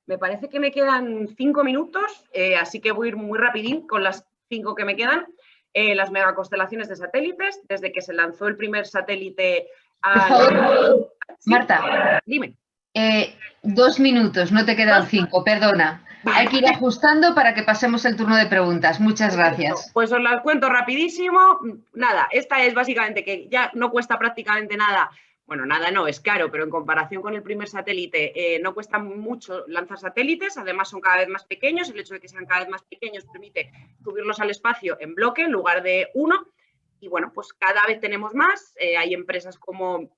Me parece que me quedan 5 minutos, así que voy a ir muy rapidín con las 5 que me quedan. Las megaconstelaciones de satélites, desde que se lanzó el primer satélite Por ¿Sí? Marta. Dime. 2 minutos, no te quedan 5, perdona. Vale. Hay que ir ajustando para que pasemos el turno de preguntas. Muchas gracias. Pues os las cuento rapidísimo. Nada, esta es básicamente que ya no cuesta prácticamente nada. Bueno, nada no, es caro, pero en comparación con el primer satélite no cuesta mucho lanzar satélites, además son cada vez más pequeños, el hecho de que sean cada vez más pequeños permite subirlos al espacio en bloque en lugar de uno y bueno, pues cada vez tenemos más, hay empresas como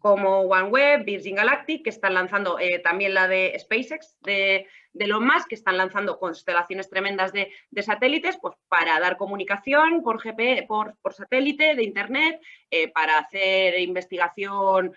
OneWeb, Virgin Galactic, que están lanzando también la de SpaceX, de Elon Musk, que están lanzando constelaciones tremendas de satélites pues, para dar comunicación por satélite, de Internet, para hacer investigación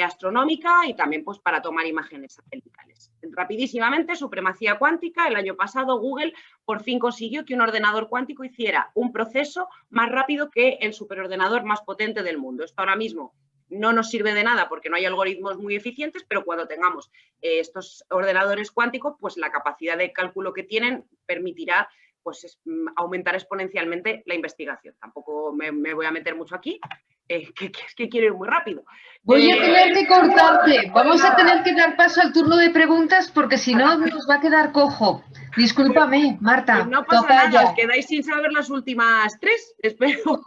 astronómica y también pues, para tomar imágenes satelitales. Rapidísimamente, supremacía cuántica. El año pasado Google por fin consiguió que un ordenador cuántico hiciera un proceso más rápido que el superordenador más potente del mundo. Esto ahora mismo no nos sirve de nada porque no hay algoritmos muy eficientes, pero cuando tengamos estos ordenadores cuánticos, pues la capacidad de cálculo que tienen permitirá pues, aumentar exponencialmente la investigación. Tampoco me voy a meter mucho aquí, que quiero ir muy rápido. Voy a tener que cortarte. Vamos a tener que dar paso al turno de preguntas porque si no nos va a quedar cojo. Discúlpame, Marta. Pues no pasa nada, os quedáis sin saber las últimas 3. Espero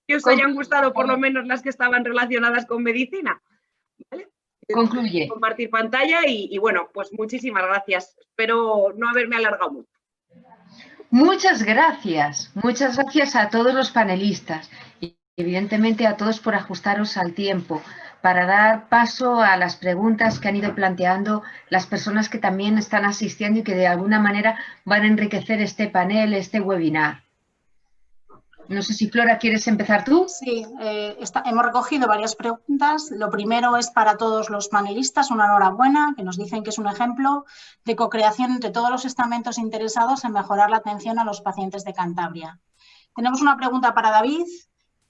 que os hayan gustado por lo menos las que estaban relacionadas con medicina. ¿Vale? Concluye. Compartir pantalla y bueno, pues muchísimas gracias. Espero no haberme alargado mucho. Muchas gracias a todos los panelistas y evidentemente a todos por ajustaros al tiempo para dar paso a las preguntas que han ido planteando las personas que también están asistiendo y que de alguna manera van a enriquecer este panel, este webinar. No sé si Flora, ¿quieres empezar tú? Sí, hemos recogido varias preguntas. Lo primero es para todos los panelistas, una enhorabuena, que nos dicen que es un ejemplo de co-creación entre todos los estamentos interesados en mejorar la atención a los pacientes de Cantabria. Tenemos una pregunta para David.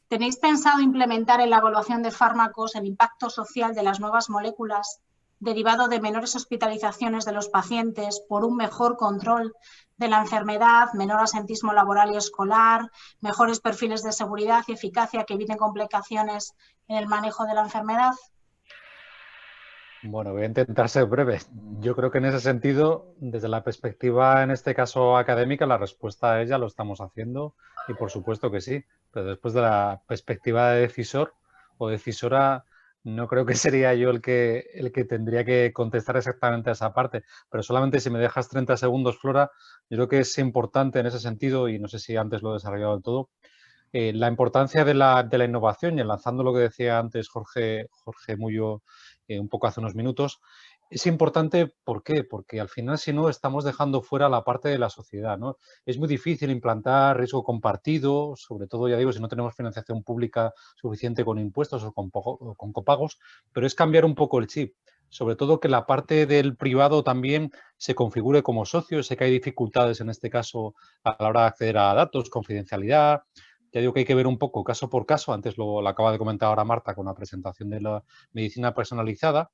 ¿Tenéis pensado implementar en la evaluación de fármacos el impacto social de las nuevas moléculas derivado de menores hospitalizaciones de los pacientes por un mejor control de la enfermedad, menor asentismo laboral y escolar, mejores perfiles de seguridad y eficacia que eviten complicaciones en el manejo de la enfermedad? Bueno, voy a intentar ser breve. Yo creo que en ese sentido, desde la perspectiva, en este caso académica, la respuesta es ya lo estamos haciendo y por supuesto que sí. Pero después de la perspectiva de decisor o decisora, no creo que sería yo el que tendría que contestar exactamente a esa parte. Pero solamente si me dejas 30 segundos, Flora, yo creo que es importante en ese sentido, y no sé si antes lo he desarrollado del todo, la importancia de la innovación y enlazando lo que decía antes Jorge Mullo un poco hace unos minutos, es importante, ¿por qué? Porque al final, si no, estamos dejando fuera la parte de la sociedad, ¿no? Es muy difícil implantar riesgo compartido, sobre todo, ya digo, si no tenemos financiación pública suficiente con impuestos o con copagos, pero es cambiar un poco el chip. Sobre todo que la parte del privado también se configure como socio. Sé que hay dificultades en este caso a la hora de acceder a datos, confidencialidad. Ya digo que hay que ver un poco caso por caso. Antes lo acaba de comentar ahora Marta con la presentación de la medicina personalizada.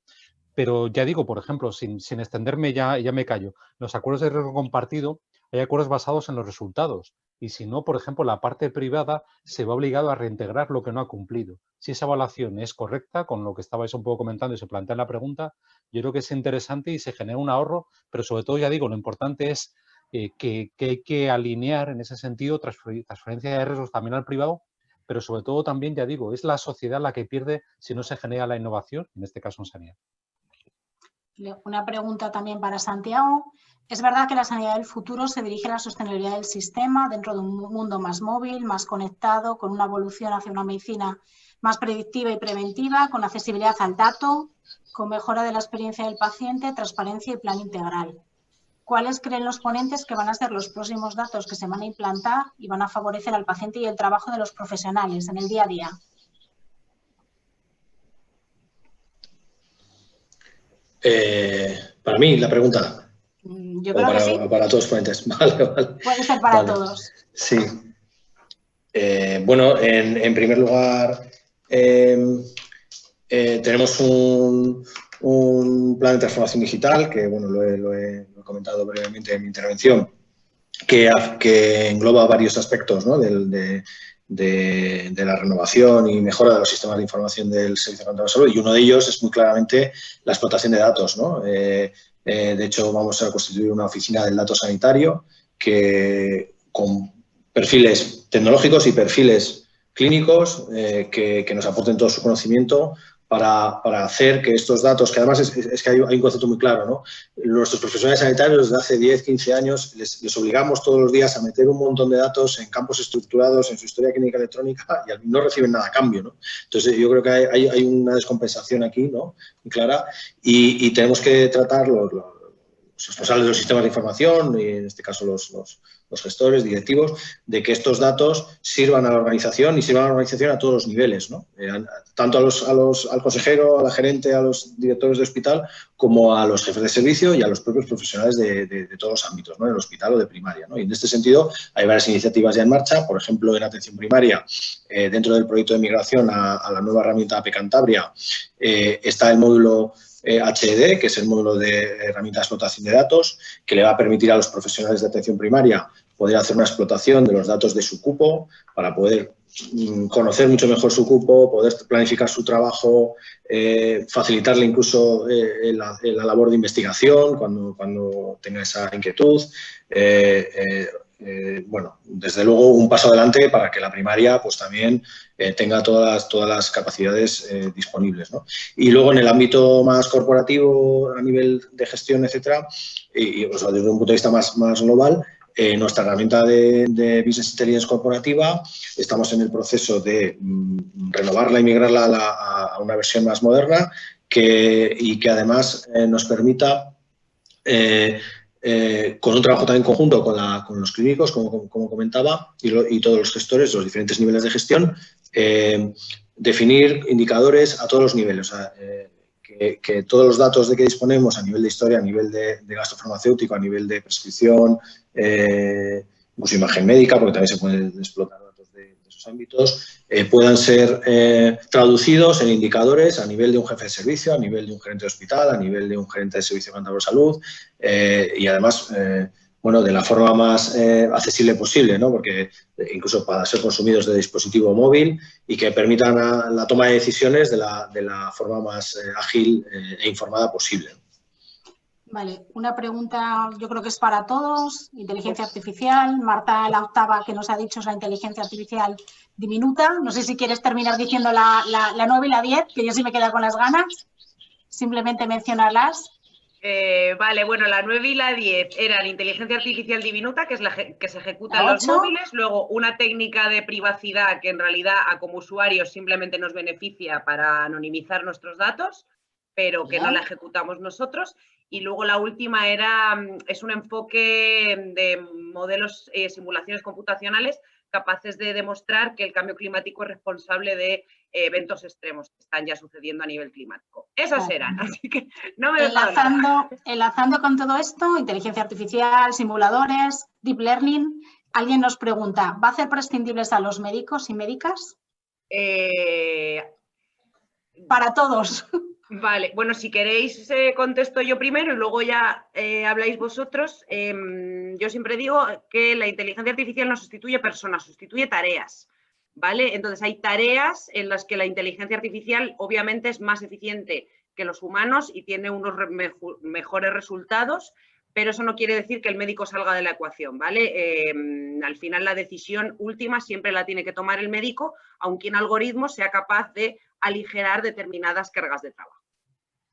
Pero ya digo, por ejemplo, sin extenderme, ya me callo. Los acuerdos de riesgo compartido, hay acuerdos basados en los resultados. Y si no, por ejemplo, la parte privada se va obligado a reintegrar lo que no ha cumplido. Si esa evaluación es correcta, con lo que estabais un poco comentando y se plantea en la pregunta, yo creo que es interesante y se genera un ahorro, pero sobre todo, ya digo, lo importante es que hay que alinear en ese sentido transferencia de riesgos también al privado, pero sobre todo también, ya digo, es la sociedad la que pierde si no se genera la innovación, en este caso en sanidad. Una pregunta también para Santiago. ¿Es verdad que la sanidad del futuro se dirige a la sostenibilidad del sistema dentro de un mundo más móvil, más conectado, con una evolución hacia una medicina más predictiva y preventiva, con accesibilidad al dato, con mejora de la experiencia del paciente, transparencia y plan integral? ¿Cuáles creen los ponentes que van a ser los próximos datos que se van a implantar y van a favorecer al paciente y el trabajo de los profesionales en el día a día? Para mí, la pregunta. Yo creo que sí. Para todos los ponentes. Vale. Puede ser para todos. Sí. Bueno, en primer lugar, tenemos un plan de transformación digital que, bueno, lo he comentado brevemente en mi intervención, que engloba varios aspectos, ¿no? de la renovación y mejora de los sistemas de información del Servicio Nacional de Salud, y uno de ellos es muy claramente la explotación de datos, ¿no? De hecho, vamos a constituir una oficina del dato sanitario con perfiles tecnológicos y perfiles clínicos que nos aporten todo su conocimiento para hacer que estos datos, que además es que hay un concepto muy claro, ¿no? Nuestros profesionales sanitarios desde hace 10, 15 años les obligamos todos los días a meter un montón de datos en campos estructurados en su historia clínica electrónica y no reciben nada a cambio, ¿no? Entonces yo creo que hay una descompensación aquí, ¿no? Muy clara, y tenemos que tratar los responsables de los sistemas de información, y en este caso los gestores, directivos, de que estos datos sirvan a la organización y sirvan a la organización a todos los niveles, ¿no? Tanto al consejero, a la gerente, a los directores de hospital, como a los jefes de servicio y a los propios profesionales de todos los ámbitos, ¿no? En el hospital o de primaria, ¿no? Y en este sentido hay varias iniciativas ya en marcha, por ejemplo, en atención primaria, dentro del proyecto de migración a la nueva herramienta AP Cantabria, está el módulo HED, que es el módulo de herramienta de explotación de datos, que le va a permitir a los profesionales de atención primaria poder hacer una explotación de los datos de su cupo para poder conocer mucho mejor su cupo, poder planificar su trabajo, facilitarle incluso la labor de investigación cuando tenga esa inquietud. Bueno, desde luego un paso adelante para que la primaria pues también tenga todas las capacidades disponibles, ¿no? Y luego en el ámbito más corporativo, a nivel de gestión, etcétera, o sea, desde un punto de vista más global, nuestra herramienta de Business Intelligence corporativa, estamos en el proceso de renovarla y migrarla a una versión más moderna y que además nos permita con un trabajo también conjunto con los clínicos, como comentaba, y todos los gestores, los diferentes niveles de gestión, definir indicadores a todos los niveles. O sea, que todos los datos de que disponemos a nivel de historia, a nivel de gasto farmacéutico, a nivel de prescripción, incluso imagen médica, porque también se pueden explotar datos de esos ámbitos, puedan ser traducidos en indicadores a nivel de un jefe de servicio, a nivel de un gerente de hospital, a nivel de un gerente de servicio de de salud y además, bueno, de la forma más accesible posible, ¿no? Porque incluso para ser consumidos de dispositivo móvil y que permitan la toma de decisiones de la forma más ágil e informada posible. Vale, una pregunta yo creo que es para todos. Inteligencia artificial. Marta, la octava que nos ha dicho es la inteligencia artificial diminuta. No sé si quieres terminar diciendo la 9 y la 10, que yo sí me quedo con las ganas. Simplemente mencionarlas. Vale, bueno, la 9 y la 10 eran inteligencia artificial diminuta, que es la que se ejecuta en los móviles, luego una técnica de privacidad que en realidad como usuarios simplemente nos beneficia para anonimizar nuestros datos, pero que no la ejecutamos nosotros, y luego la última es un enfoque de modelos, simulaciones computacionales capaces de demostrar que el cambio climático es responsable de eventos extremos que están ya sucediendo a nivel climático. Esas eran, así que no me enlazando con todo esto, inteligencia artificial, simuladores, deep learning, alguien nos pregunta, ¿va a hacer prescindibles a los médicos y médicas? Para todos. Vale, bueno, si queréis contesto yo primero y luego ya habláis vosotros. Yo siempre digo que la inteligencia artificial no sustituye personas, sustituye tareas, ¿vale? Entonces hay tareas en las que la inteligencia artificial obviamente es más eficiente que los humanos y tiene unos mejores resultados, pero eso no quiere decir que el médico salga de la ecuación, ¿vale? Al final la decisión última siempre la tiene que tomar el médico, aunque un algoritmo sea capaz de aligerar determinadas cargas de trabajo.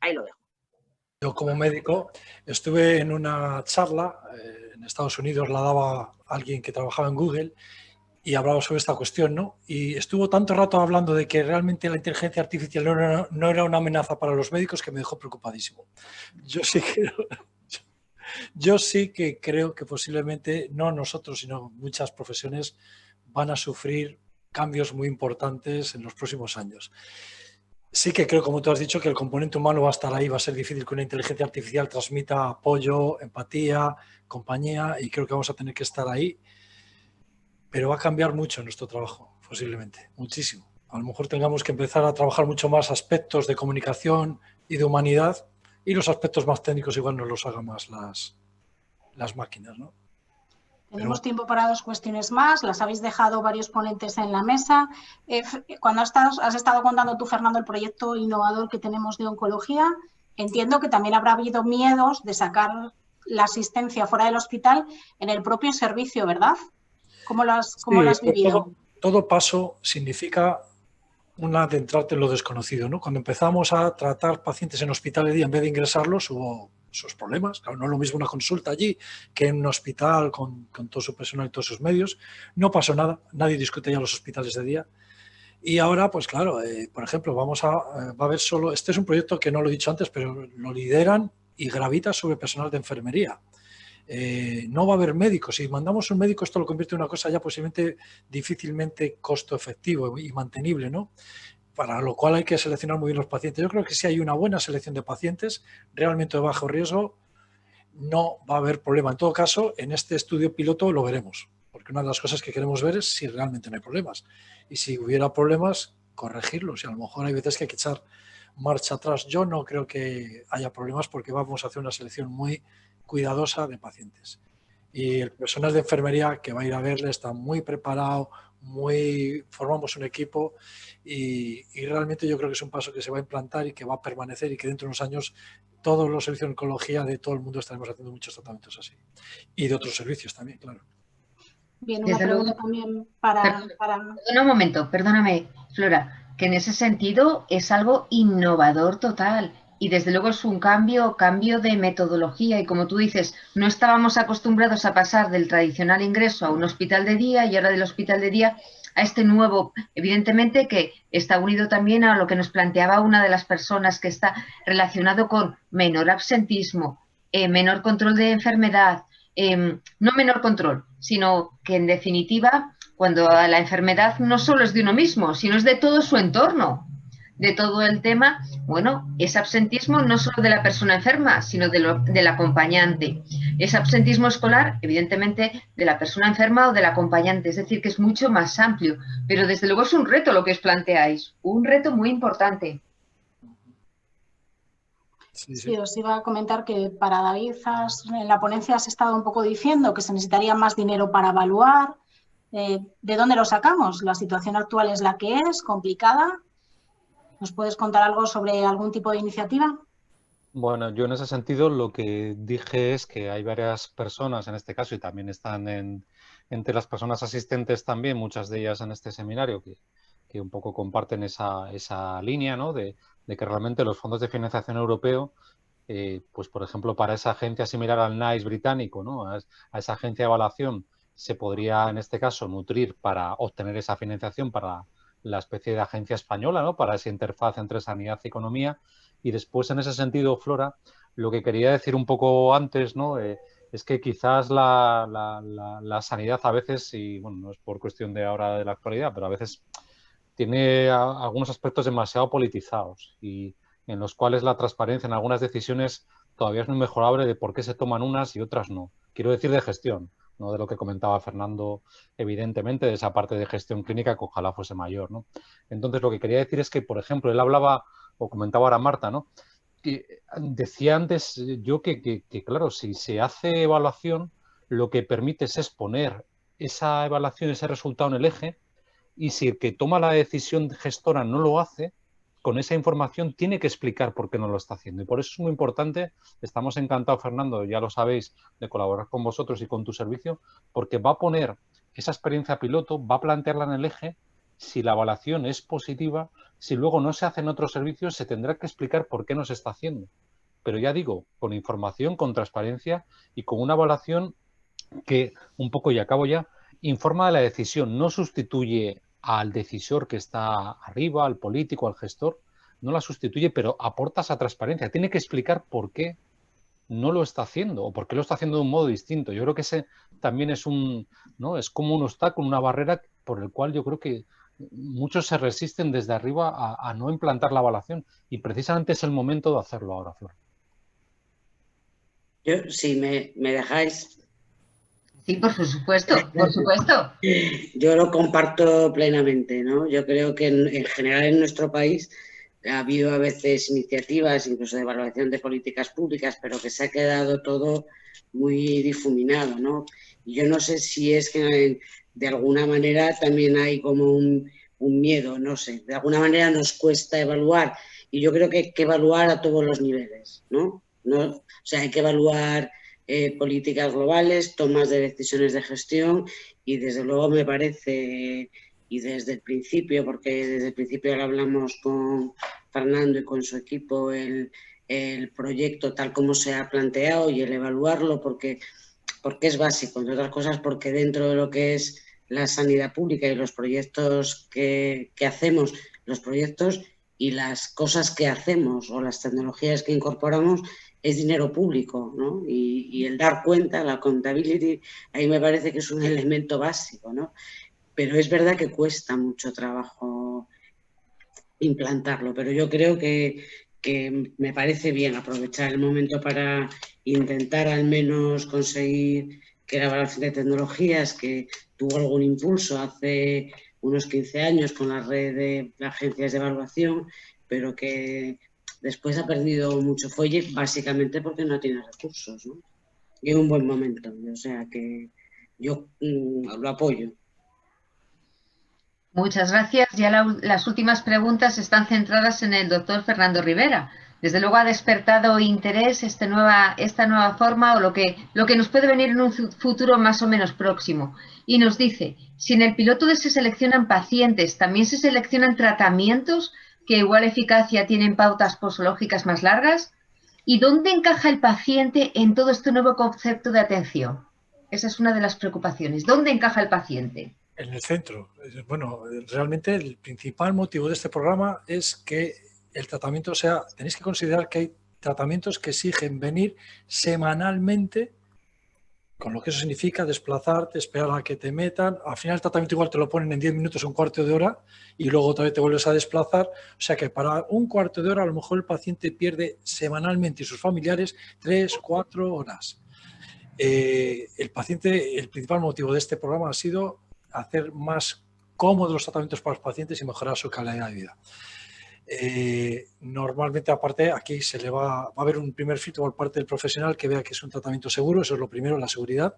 Ahí lo dejo. Yo como médico estuve en una charla en Estados Unidos, la daba alguien que trabajaba en Google y hablaba sobre esta cuestión, ¿no? Y estuvo tanto rato hablando de que realmente la inteligencia artificial no era una amenaza para los médicos que me dejó preocupadísimo. Yo sí que creo que posiblemente, no nosotros, sino muchas profesiones van a sufrir cambios muy importantes en los próximos años. Sí que creo, como tú has dicho, que el componente humano va a estar ahí, va a ser difícil que una inteligencia artificial transmita apoyo, empatía, compañía, y creo que vamos a tener que estar ahí, pero va a cambiar mucho nuestro trabajo, posiblemente, muchísimo. A lo mejor tengamos que empezar a trabajar mucho más aspectos de comunicación y de humanidad, y los aspectos más técnicos igual nos los hagan más las máquinas, ¿no? Tenemos tiempo para 2 cuestiones más, las habéis dejado varios ponentes en la mesa. Cuando has estado contando tú, Fernando, el proyecto innovador que tenemos de oncología, entiendo que también habrá habido miedos de sacar la asistencia fuera del hospital en el propio servicio, ¿verdad? ¿Cómo lo has vivido? Todo paso significa adentrarte en lo desconocido, ¿no? Cuando empezamos a tratar pacientes en hospital de día, en vez de ingresarlos, hubo sus problemas. Claro, no es lo mismo una consulta allí que en un hospital con todo su personal y todos sus medios. No pasó nada, nadie discute ya los hospitales de día. Y ahora, pues claro, por ejemplo, va a haber solo... Este es un proyecto que no lo he dicho antes, pero lo lideran y gravita sobre personal de enfermería. No va a haber médicos. Si mandamos un médico, esto lo convierte en una cosa ya posiblemente difícilmente costo efectivo y mantenible, ¿no? Para lo cual hay que seleccionar muy bien los pacientes. Yo creo que si hay una buena selección de pacientes realmente de bajo riesgo, no va a haber problema. En todo caso, en este estudio piloto lo veremos, porque una de las cosas que queremos ver es si realmente no hay problemas. Y si hubiera problemas, corregirlos. Y a lo mejor hay veces que hay que echar marcha atrás. Yo no creo que haya problemas porque vamos a hacer una selección muy cuidadosa de pacientes. Y el personal de enfermería que va a ir a verle está muy preparado, formamos un equipo y realmente yo creo que es un paso que se va a implantar y que va a permanecer y que dentro de unos años todos los servicios de oncología de todo el mundo estaremos haciendo muchos tratamientos así. Y de otros servicios también, claro. Bien, una pregunta también para... Un momento, perdóname, Flora, que en ese sentido es algo innovador total. Y desde luego es un cambio de metodología y como tú dices, no estábamos acostumbrados a pasar del tradicional ingreso a un hospital de día y ahora del hospital de día a este nuevo, evidentemente que está unido también a lo que nos planteaba una de las personas que está relacionado con menor absentismo, menor control de enfermedad, no menor control, sino que en definitiva cuando la enfermedad no solo es de uno mismo, sino es de todo su entorno. De todo el tema, bueno, es absentismo no solo de la persona enferma, sino del acompañante. Es absentismo escolar, evidentemente, de la persona enferma o del acompañante, es decir, que es mucho más amplio, pero desde luego es un reto lo que os planteáis, un reto muy importante. Sí, os iba a comentar que para David, en la ponencia has estado un poco diciendo que se necesitaría más dinero para evaluar. ¿De dónde lo sacamos? La situación actual es la que es, complicada. ¿Nos puedes contar algo sobre algún tipo de iniciativa? Bueno, yo en ese sentido lo que dije es que hay varias personas en este caso y también están entre las personas asistentes también, muchas de ellas en este seminario que un poco comparten esa línea, ¿no? de que realmente los fondos de financiación europeo, pues por ejemplo para esa agencia similar al NICE británico, ¿no? A esa agencia de evaluación se podría en este caso nutrir para obtener esa financiación para la especie de agencia española, ¿no? Para esa interfaz entre sanidad y economía. Y después, en ese sentido, Flora, lo que quería decir un poco antes, ¿no? Es que quizás la sanidad a veces, y bueno, no es por cuestión de ahora de la actualidad, pero a veces tiene algunos aspectos demasiado politizados y en los cuales la transparencia en algunas decisiones todavía es muy mejorable de por qué se toman unas y otras no. Quiero decir de gestión, no de lo que comentaba Fernando, evidentemente, de esa parte de gestión clínica que ojalá fuese mayor, ¿no? Entonces, lo que quería decir es que, por ejemplo, él hablaba o comentaba ahora Marta, ¿no? Que decía antes yo que claro, si se hace evaluación, lo que permites es poner esa evaluación, ese resultado en el eje, y si el que toma la decisión gestora no lo hace, con esa información tiene que explicar por qué no lo está haciendo. Y por eso es muy importante, estamos encantados, Fernando, ya lo sabéis, de colaborar con vosotros y con tu servicio, porque va a poner esa experiencia piloto, va a plantearla en el eje. Si la evaluación es positiva, si luego no se hace en otros servicios, se tendrá que explicar por qué no se está haciendo. Pero ya digo, con información, con transparencia y con una evaluación que, un poco y acabo ya, informa de la decisión, no sustituye al decisor que está arriba, al político, al gestor, no la sustituye, pero aporta esa transparencia. Tiene que explicar por qué no lo está haciendo o por qué lo está haciendo de un modo distinto. Yo creo que ese también es ¿no? Es como un obstáculo, una barrera por el cual yo creo que muchos se resisten desde arriba a no implantar la evaluación, y precisamente es el momento de hacerlo ahora, Flor. Yo, si me dejáis... Sí, por supuesto, por supuesto. Yo lo comparto plenamente, ¿no? Yo creo que en general en nuestro país ha habido a veces iniciativas, incluso de evaluación de políticas públicas, pero que se ha quedado todo muy difuminado, ¿no? Y yo no sé si es que de alguna manera también hay como un miedo, no sé, de alguna manera nos cuesta evaluar, y yo creo que hay que evaluar a todos los niveles, ¿no? O sea, hay que evaluar políticas globales, tomas de decisiones de gestión, y desde luego me parece, y desde el principio, porque desde el principio lo hablamos con Fernando y con su equipo, el proyecto tal como se ha planteado y el evaluarlo, porque es básico, entre otras cosas porque dentro de lo que es la sanidad pública y los proyectos que hacemos, los proyectos y las cosas que hacemos o las tecnologías que incorporamos, es dinero público, ¿no? Y el dar cuenta, la accountability, ahí me parece que es un elemento básico, ¿no? Pero es verdad que cuesta mucho trabajo implantarlo, pero yo creo que me parece bien aprovechar el momento para intentar al menos conseguir que la evaluación de tecnologías, que tuvo algún impulso hace unos 15 años con la red de agencias de evaluación, pero que después ha perdido mucho fuelle, básicamente porque no tiene recursos, ¿no? Y en un buen momento, o sea que yo lo apoyo. Muchas gracias. Ya las últimas preguntas están centradas en el doctor Fernando Rivera. Desde luego ha despertado interés esta nueva forma o lo que nos puede venir en un futuro más o menos próximo. Y nos dice, si en el piloto se seleccionan pacientes, ¿también se seleccionan tratamientos que igual eficacia tienen pautas posológicas más largas? ¿Y dónde encaja el paciente en todo este nuevo concepto de atención? Esa es una de las preocupaciones. ¿Dónde encaja el paciente? En el centro. Bueno, realmente el principal motivo de este programa es que el tratamiento tenéis que considerar que hay tratamientos que exigen venir semanalmente, con lo que eso significa desplazarte, esperar a que te metan. Al final el tratamiento igual te lo ponen en 10 minutos, un cuarto de hora, y luego otra vez te vuelves a desplazar. O sea que para un cuarto de hora a lo mejor el paciente pierde semanalmente y sus familiares 3, 4 horas. El principal motivo de este programa ha sido hacer más cómodos los tratamientos para los pacientes y mejorar su calidad de vida. Normalmente, aparte, aquí va a haber un primer filtro por parte del profesional que vea que es un tratamiento seguro, eso es lo primero, la seguridad,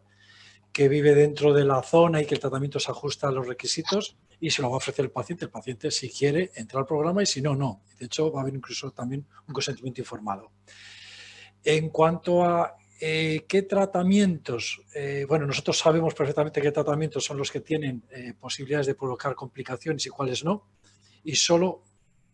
que vive dentro de la zona y que el tratamiento se ajusta a los requisitos, y se lo va a ofrecer el paciente si quiere entrar al programa, y si no, no. De hecho, va a haber incluso también un consentimiento informado. En cuanto a ¿qué tratamientos? Bueno, nosotros sabemos perfectamente qué tratamientos son los que tienen posibilidades de provocar complicaciones y cuáles no, y solo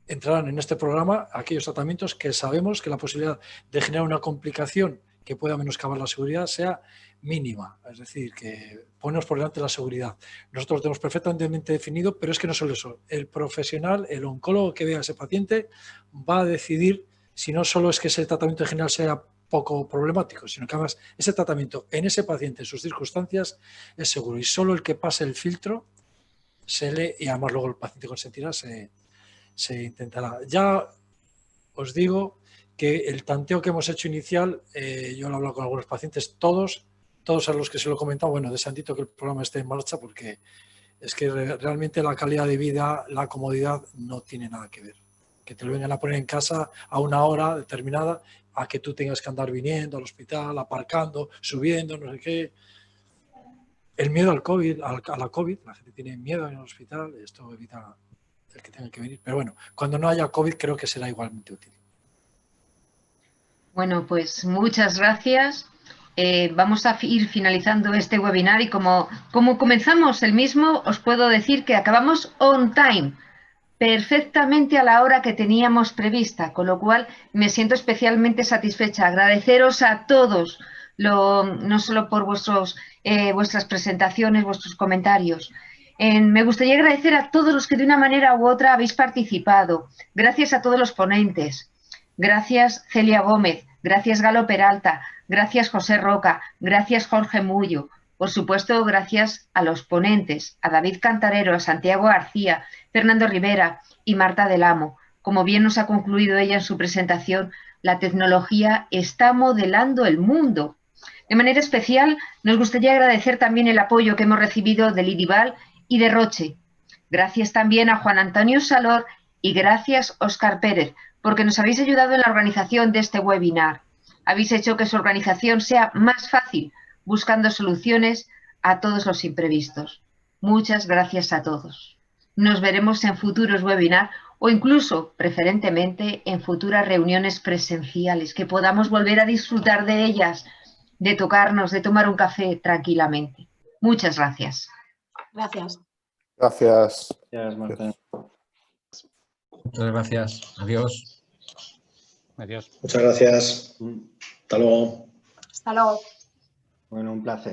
entrarán en este programa aquellos tratamientos que sabemos que la posibilidad de generar una complicación que pueda menoscabar la seguridad sea mínima, es decir, que ponemos por delante la seguridad. Nosotros lo tenemos perfectamente definido, pero es que no solo eso, el profesional, el oncólogo que vea a ese paciente va a decidir si no solo es que ese tratamiento en general sea poco problemático, sino que además ese tratamiento en ese paciente, en sus circunstancias, es seguro, y solo el que pase el filtro se lee, y además luego el paciente consentirá, se intentará. Ya os digo que el tanteo que hemos hecho inicial, yo lo he hablado con algunos pacientes, todos a los que se lo he comentado, bueno, deseandito que el programa esté en marcha, porque es que realmente la calidad de vida, la comodidad no tiene nada que ver. que te lo vengan a poner en casa a una hora determinada, a que tú tengas que andar viniendo al hospital, aparcando, subiendo, no sé qué. El miedo al COVID, a la COVID, la gente tiene miedo en el hospital, esto evita el que tenga que venir. Pero bueno, cuando no haya COVID creo que será igualmente útil. Bueno, pues muchas gracias. Vamos a ir finalizando este webinar y como comenzamos el mismo, os puedo decir que acabamos on time, perfectamente a la hora que teníamos prevista, con lo cual me siento especialmente satisfecha. Agradeceros a todos, no solo por vuestras presentaciones, vuestros comentarios. Me gustaría agradecer a todos los que de una manera u otra habéis participado. Gracias a todos los ponentes. Gracias Celia Gómez, gracias Galo Peralta, gracias José Roca, gracias Jorge Mullo. Por supuesto, gracias a los ponentes, a David Cantarero, a Santiago García, Fernando Rivera y Marta del Amo. Como bien nos ha concluido ella en su presentación, la tecnología está modelando el mundo. De manera especial, nos gustaría agradecer también el apoyo que hemos recibido de Lidival y de Roche. Gracias también a Juan Antonio Salor y gracias Óscar Pérez, porque nos habéis ayudado en la organización de este webinar. Habéis hecho que su organización sea más fácil, buscando soluciones a todos los imprevistos. Muchas gracias a todos. Nos veremos en futuros webinars o incluso, preferentemente, en futuras reuniones presenciales, que podamos volver a disfrutar de ellas, de tocarnos, de tomar un café tranquilamente. Muchas gracias. Gracias. Gracias. Gracias, Marta. Muchas gracias. Adiós. Adiós. Muchas gracias. Hasta luego. Hasta luego. Bueno, un placer.